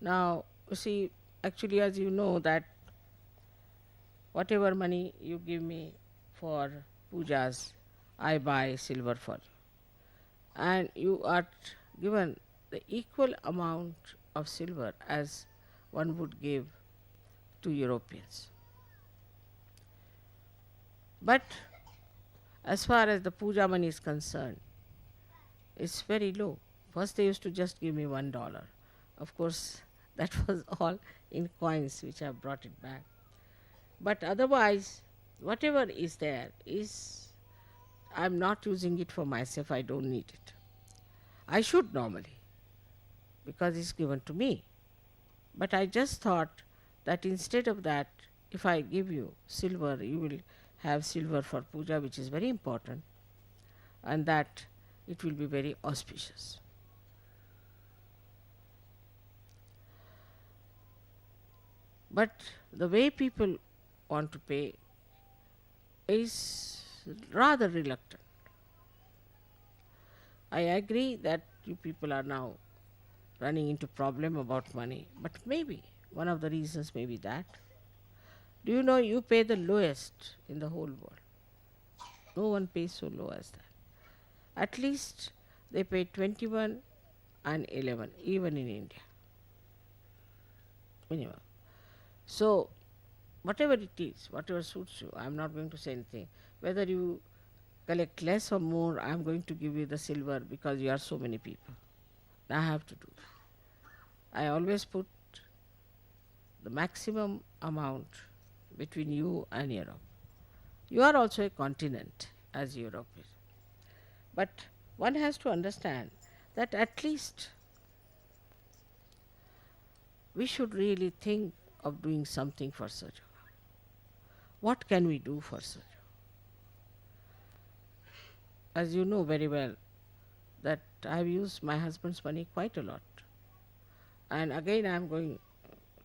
Now, you see, actually, as you know, that whatever money you give me for pujas, I buy silver for you. And you are given the equal amount of silver as one would give to Europeans. But as far as the puja money is concerned, it's very low. First, they used to just give me $1. Of course, that was all in coins, which I brought it back. But otherwise, whatever is there is, I'm not using it for myself, I don't need it. I should normally, because it's given to me. But I just thought that instead of that, if I give you silver, you will have silver for puja, which is very important, and that it will be very auspicious. But the way people want to pay is rather reluctant. I agree that you people are now running into problem about money, but maybe one of the reasons may be that. Do you know you pay the lowest in the whole world? No one pays so low as that. At least they pay 21 and 11, even in India. Minimum. So, whatever it is, whatever suits you, I am not going to say anything. Whether you collect less or more, I am going to give you the silver because you are so many people. I have to do that. I always put the maximum amount between you and Europe. You are also a continent, as Europe is. But one has to understand that at least we should really think of doing something for Sahaja. What can we do for Sahaja? As you know very well, that I have used my husband's money quite a lot. And again I am going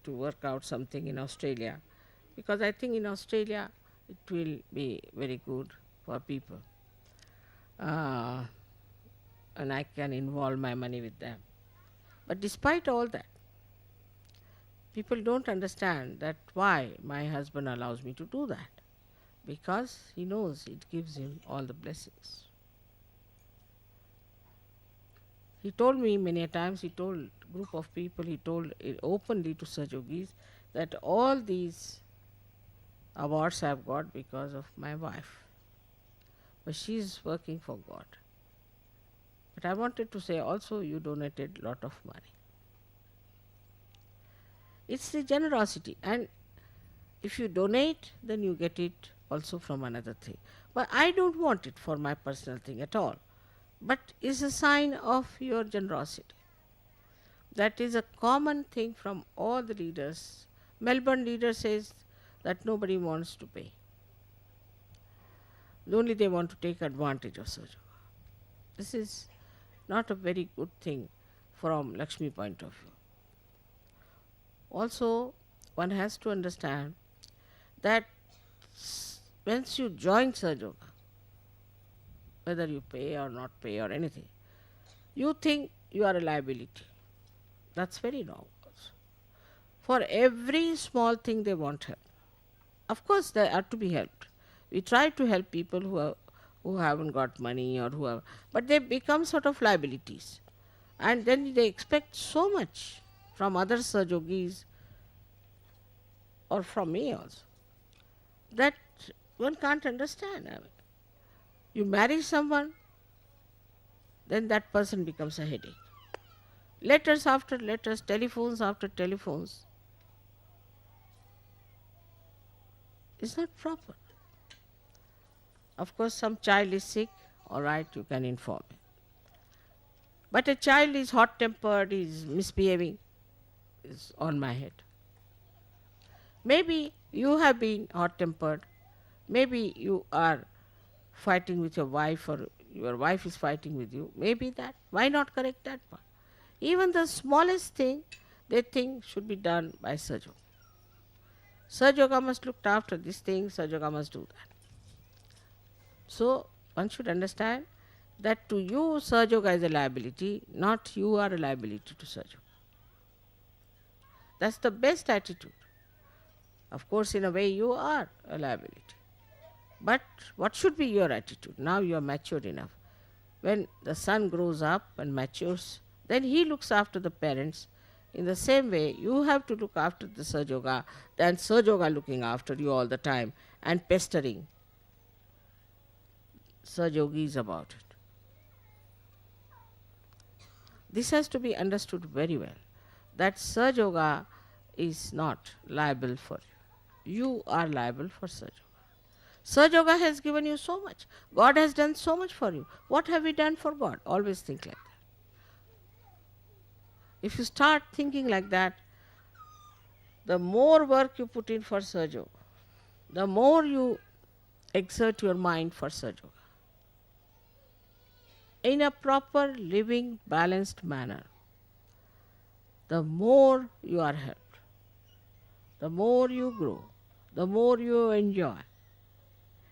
to work out something in Australia, because I think in Australia it will be very good for people. And I can involve my money with them. But despite all that, people don't understand that why my husband allows me to do that. Because he knows it gives him all the blessings. He told me many a times, he told a group of people, he told it openly to Sahajogis that all these awards I have got because of my wife. But she is working for God. But I wanted to say also you donated a lot of money. It's the generosity, and if you donate, then you get it also from another thing. But I don't want it for my personal thing at all. But it's a sign of your generosity. That is a common thing from all the leaders. Melbourne leader says that nobody wants to pay. Only they want to take advantage of Sahaja. This is not a very good thing from Lakshmi point of view. Also, one has to understand that once you join Sahaja, whether you pay or not pay or anything, you think you are a liability. That's very wrong also. For every small thing they want help. Of course they are to be helped. We try to help people who haven't got money or who have, but they become sort of liabilities. And then they expect so much from other Sahajogis or from me also that one can't understand. I mean, you marry someone, then that person becomes a headache. Letters after letters, telephones after telephones. It's not proper. Of course, some child is sick, all right, you can inform him. But a child is hot tempered, is misbehaving, is on my head. Maybe you have been hot tempered, maybe you are fighting with your wife or your wife is fighting with you, maybe that. Why not correct that part? Even the smallest thing they think should be done by Sahaja. Sahaja must look after this thing, Sahaja must do that. So one should understand that to you Sahaja is a liability, not you are a liability to Sahaja. That's the best attitude. Of course, in a way you are a liability. But what should be your attitude? Now you are matured enough. When the son grows up and matures, then he looks after the parents. In the same way, you have to look after the Sahaja than Sahaja looking after you all the time and pestering Sahajogis about it. This has to be understood very well, that Sahaja is not liable for you. You are liable for Sahaja. Sahaja has given you so much. God has done so much for you. What have we done for God? Always think like that. If you start thinking like that, the more work you put in for Sahaja, the more you exert your mind for Sahaja. In a proper, living, balanced manner, the more you are helped, the more you grow, the more you enjoy.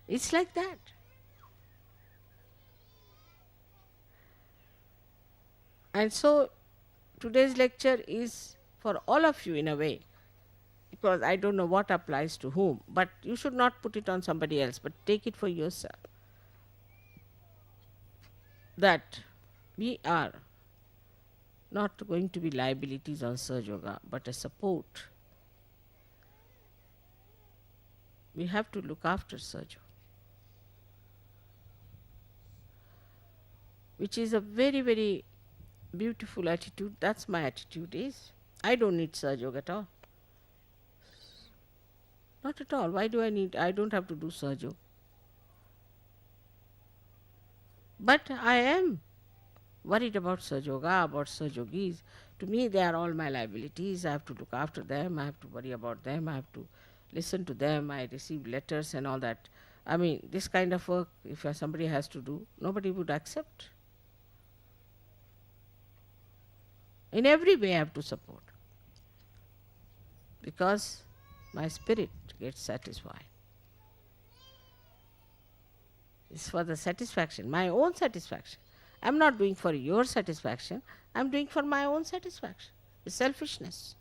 It's like that. And so today's lecture is for all of you in a way, because I don't know what applies to whom, but you should not put it on somebody else, but take it for yourself. That we are not going to be liabilities on Sahaja, but a support. We have to look after Sahaja, which is a very, very beautiful attitude. That's my attitude is. I don't need Sahaja at all. Not at all. Why do I need? I don't have to do Sahaja. But I am worried about Sahaja, about Sahajogis. To me, they are all my liabilities. I have to look after them. I have to worry about them. I have to listen to them. I receive letters and all that. I mean, this kind of work, if somebody has to do, nobody would accept. In every way, I have to support, because my spirit gets satisfied. It's for the satisfaction, my own satisfaction. I'm not doing for your satisfaction, I'm doing for my own satisfaction. It's selfishness.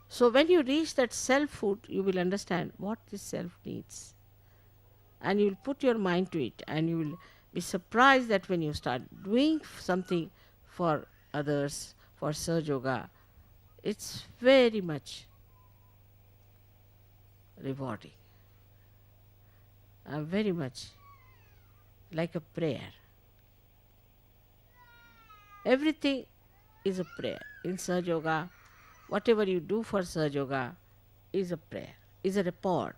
So when you reach that selfhood, you will understand what this self needs. And you will put your mind to it, and you will be surprised that when you start doing something for others, for Sahaja, it's very much rewarding. Very much like a prayer. Everything is a prayer. In Sahaja, whatever you do for Sahaja is a prayer, is a rapport,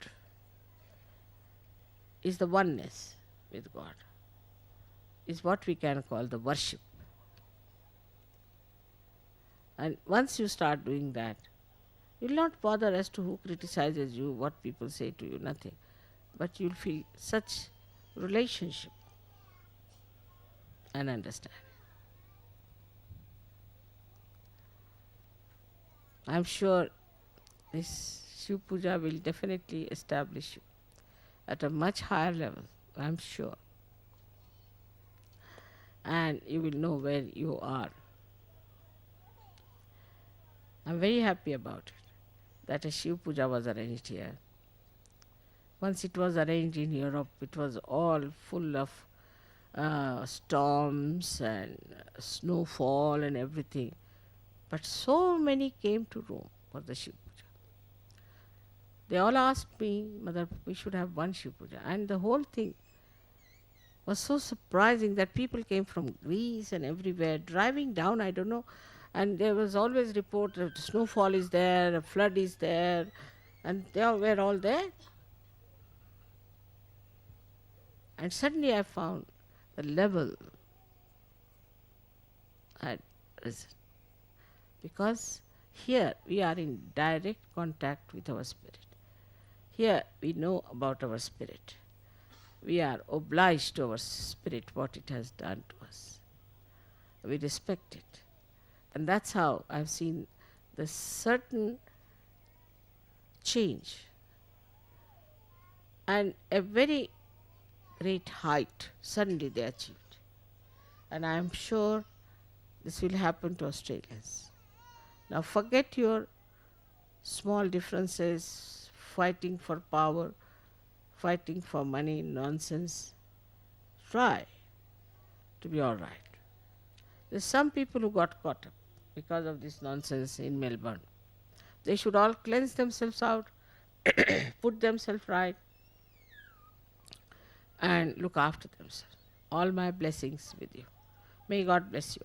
is the oneness with God, is what we can call the worship. And once you start doing that, you will not bother as to who criticizes you, what people say to you, nothing. But you will feel such relationship and understanding. I am sure this Shiv Puja will definitely establish you at a much higher level, I am sure. And you will know where you are. I am very happy about it, that a Shiv Puja was arranged here. Once it was arranged in Europe, it was all full of storms and snowfall and everything. But so many came to Rome for the Shiv Puja. They all asked me, Mother, we should have one Shiv Puja. And the whole thing was so surprising that people came from Greece and everywhere, driving down, I don't know. And there was always report that snowfall is there, a flood is there, and they all were all there. And suddenly I found the level had risen. Because here we are in direct contact with our spirit. Here we know about our spirit. We are obliged to our spirit what it has done to us. We respect it. And that's how I've seen the certain change and a very great height suddenly they achieved. And I am sure this will happen to Australians. Now forget your small differences, fighting for power, fighting for money, nonsense. Try to be all right. There's some people who got caught up because of this nonsense in Melbourne. They should all cleanse themselves out, put themselves right, and look after themselves. All my blessings with you. May God bless you.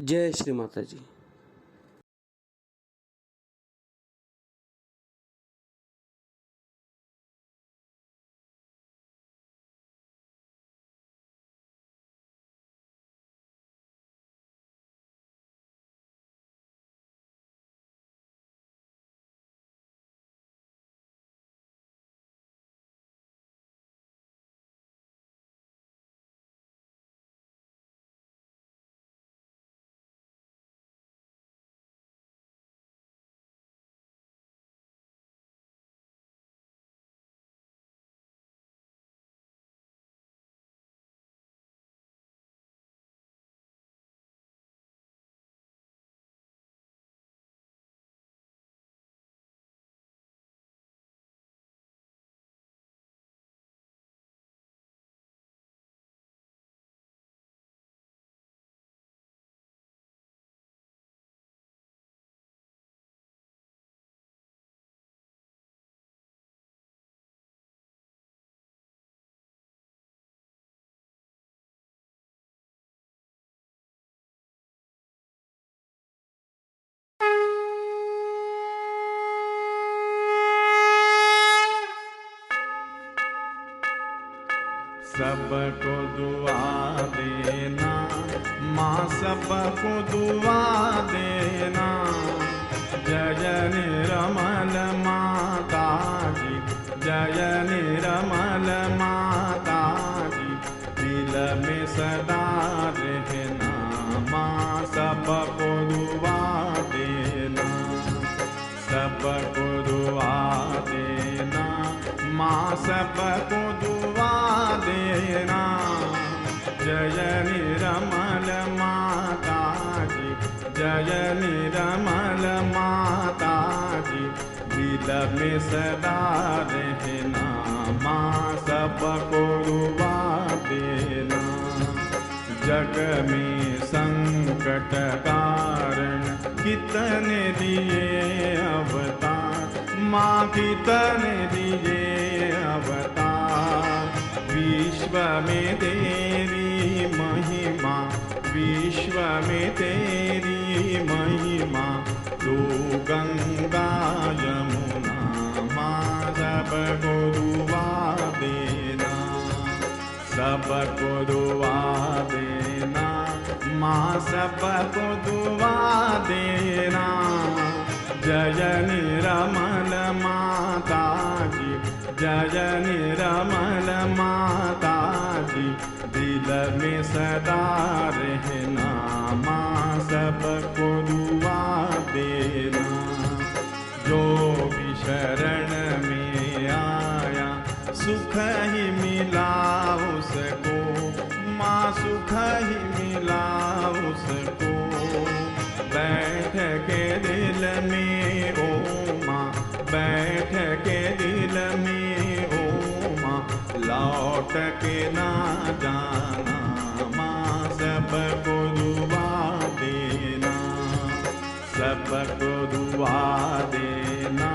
जय श्री माता जी। सबको दुआ देना माँ, सबको दुआ देना। जय निर्मल माता जी, जय निर्मल माता जी, दिल में सदा रहना माँ, सबको दुआ देना। सबको दुआ देना माँ, सबको दुआ देना। जय निर्मल माता जी, जय निर्मल माता जी, दिल में सदा रहना माँ, सबको दुआ देना। जग में संकट कारण कितने दिए अवतार माँ, कितने दिए अवतार। विश्व में तेरी महिमा, विश्व में तेरी महिमा। तू गंगा यमुना माँ, सबको दुआ देना। सबको दुआ देना माँ, सबको दुआ देना। जय निर्मल माता जी, जय निर्मल माता जी, दिल में सदा रहना माँ, सबको दुआ देना। जो भी शरण में आया सुख ही मिला उसको माँ, सुख ही मिला उसको। बैठ के दिल में ओ माँ, बैठ के दिल में ओ माँ, लौट के ना जाना माँ, सबको दुआ देना। सबको दुआ देना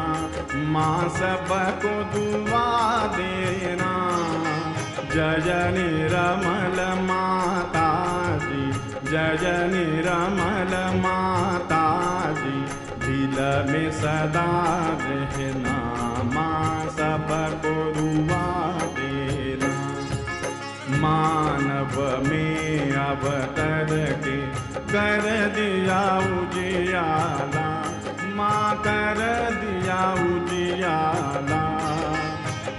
माँ, सबको दुआ देना। जय निर्मल माता जी, जय निर्मल माता जी, दिल में सदा रहना माँ, सबको दुआ देना। मानव में अवतर के कर दिया उजियाला माँ, कर दिया उजियाला।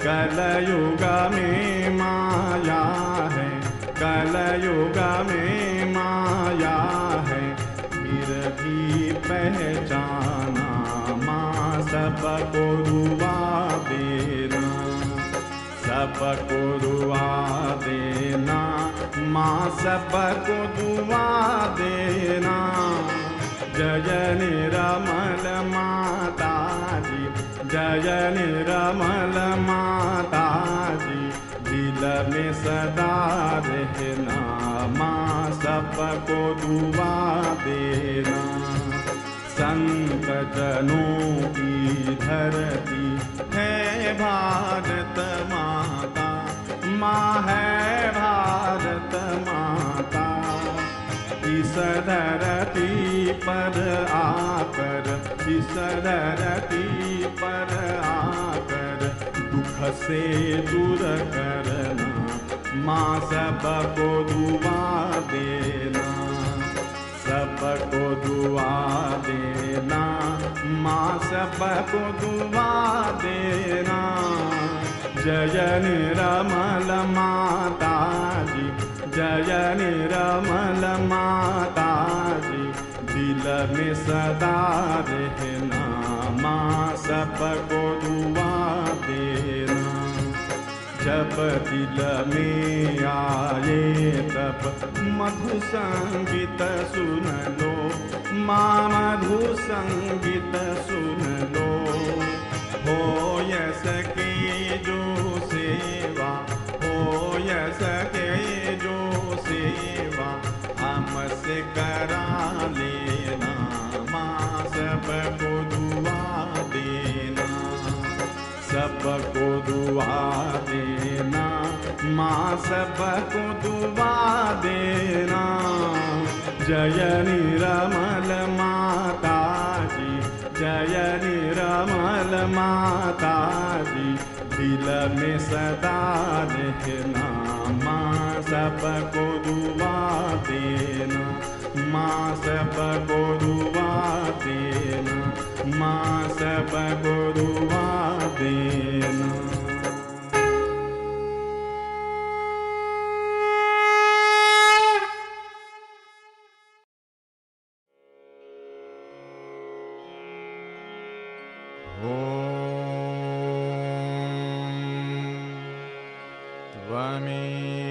कलयुग में माया है, कलयुग में माया है, फिर भी पहचाना माँ, सबको दुआ देना। सबको दुआ देना माँ, सबको दुआ देना। जय निर्मल माता जी, जय निर्मल माता जी, दिल में सदा रहना माँ, सबको दुआ देना। संत जनों की धरती है भारत माता, माँ है भारत माता। इस धरती पर आकर, इस धरती पर आकर दुख से दूर करना, माँ सबको दुआ देना, सबको दुआ देना, माँ सबको दुआ देना। जय निरमल माता जी, जय निरमल माता जी, दिल में सदा रहना, माँ सबको दुआ देना। जब दिल में आए तब मधु संगीत सुन लो, माँ मधु संगीत सुन लो। हो य सके जो सेवा, हो य सके जो सेवा, हमसे करा लेना, माँ सबको दुआ देना, सबको दुआ देना, माँ सबको दुआ देना। जय निरमल माता जी, जय निरमल माता जी, दिल में सदा रहना, माँ सबको दुआ देना, माँ सबको दुआ देना, माँ सबको दुआ देना।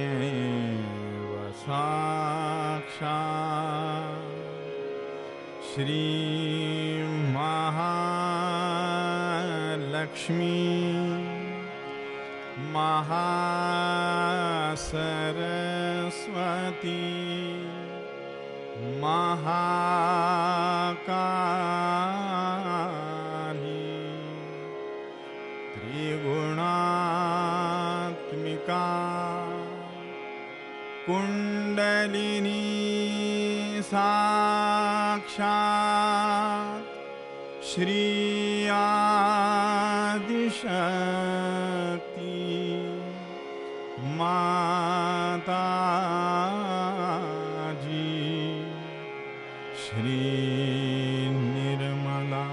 त्वमेव साक्षात् श्री महालक्ष्मी महासरस्वती महाकाली त्रिगुणात्मिका कुंडलिनी साक्षात् श्री आदिशक्ति माता जी, श्री निर्मला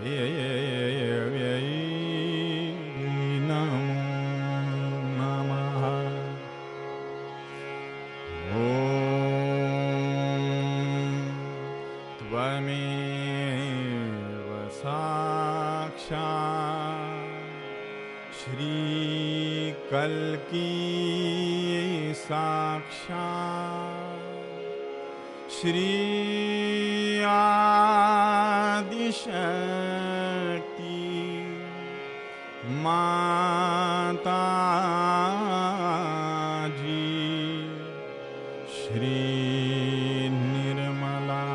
देव्यै नमो नमः। त्वमेव साक्षात् श्री कल्की साक्षात् श्री आदिशक्ति माता जी, श्री निर्मला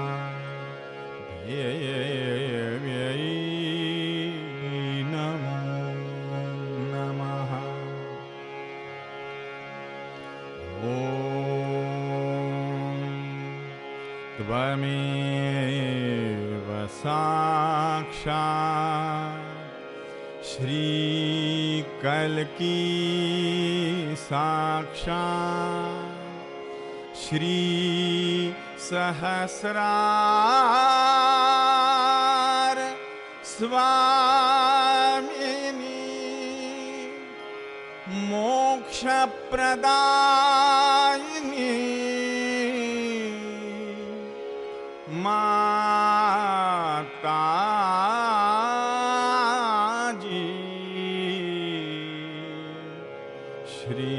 देव्यै नमो नमः। त्वमेव साक्षात् श्री कल्की साक्षात् श्री सहस्रार स्वामिनी मोक्ष प्रदायिनी माता जी, श्री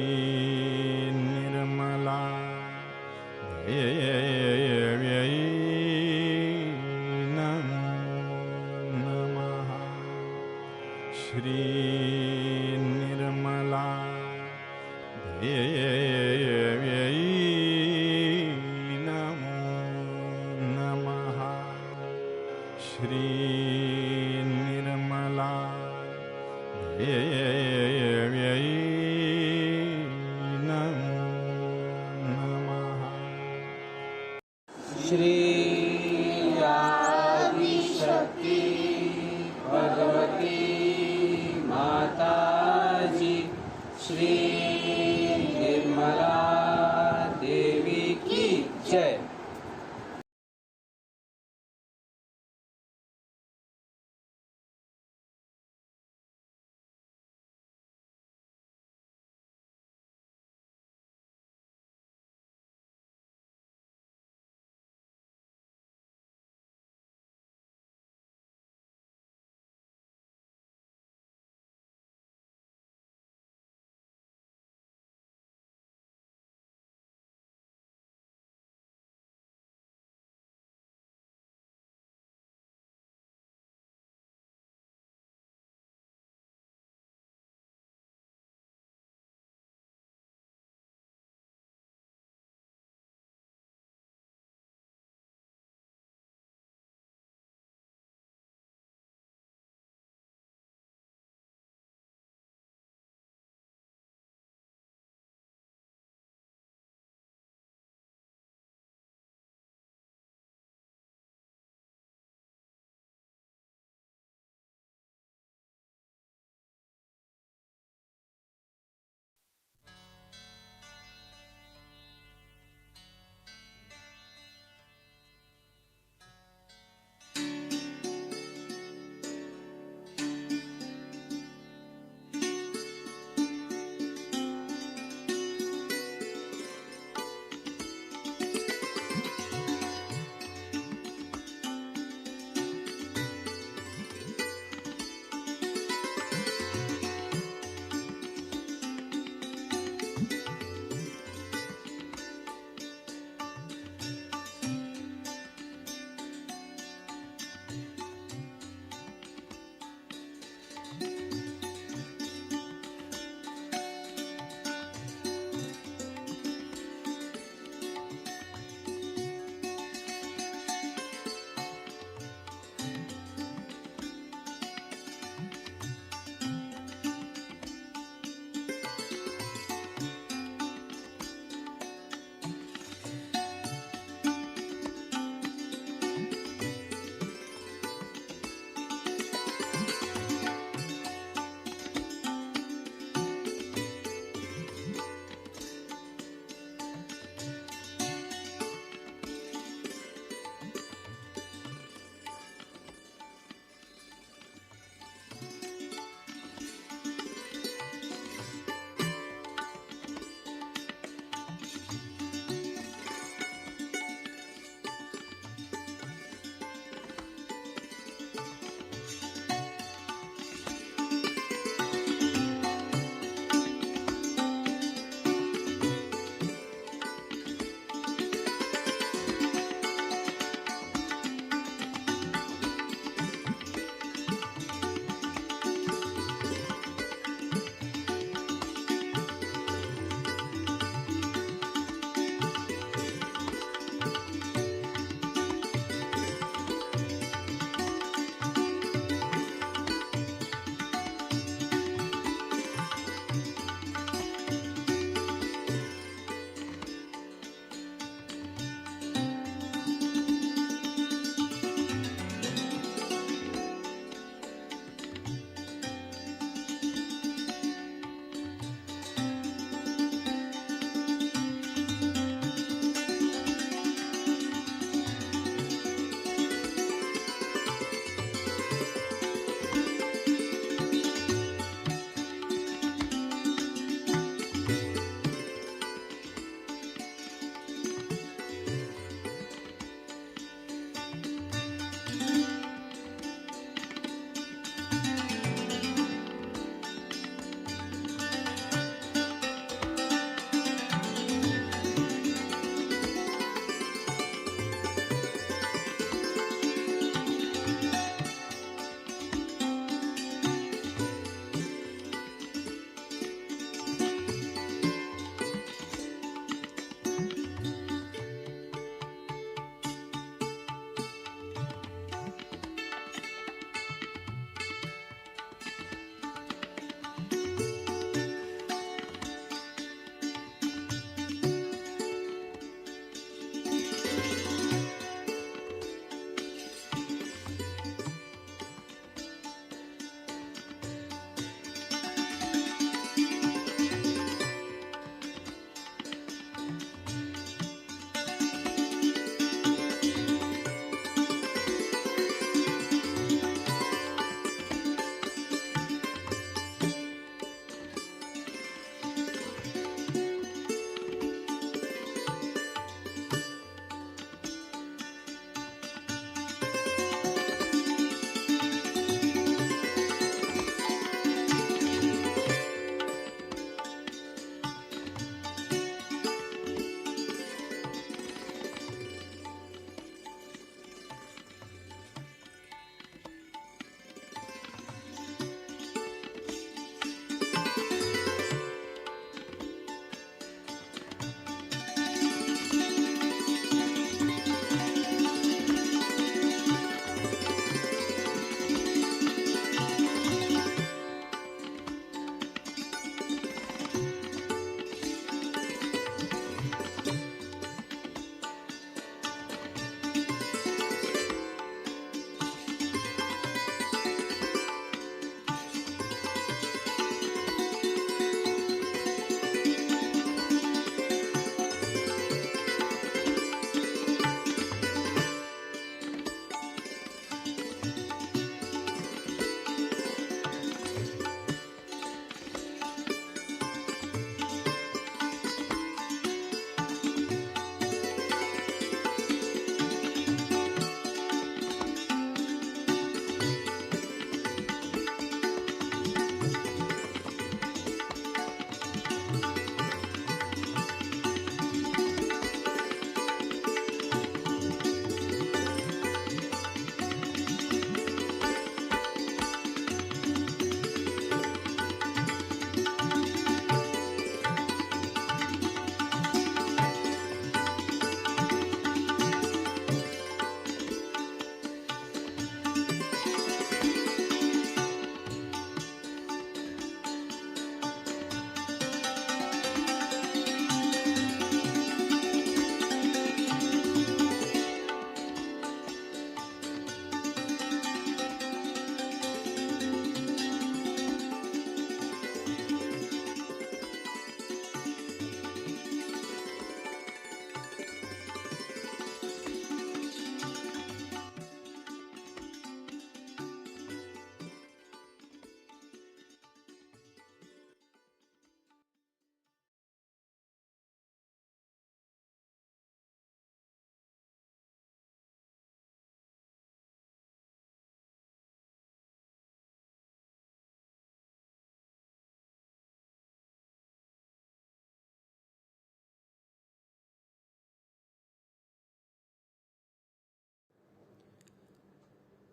निर्मला देव्यै नमो नमः। श्री निर्मला देव्यै नमो नमः। श्री निर्मला देव्यै नमो नमः। श्री निर्मला देवी की जय।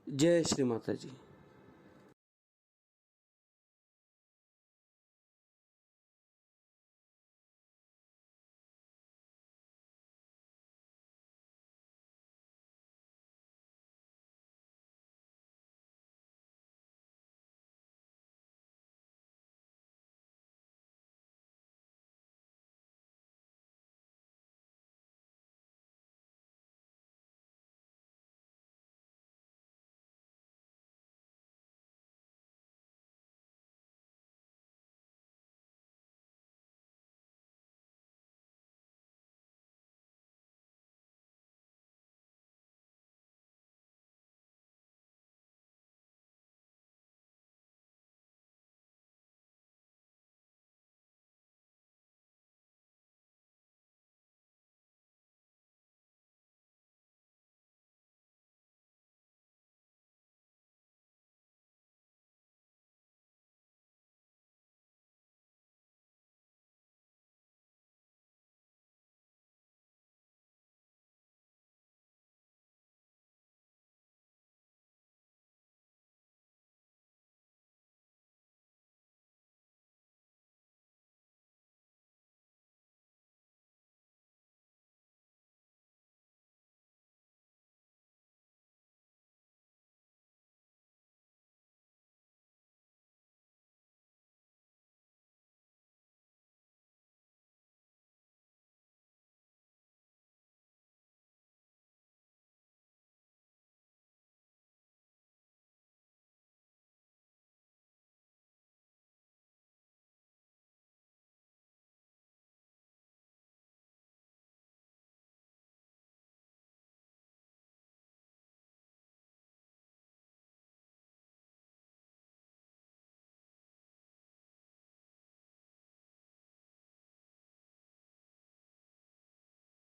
जय श्री माता जी.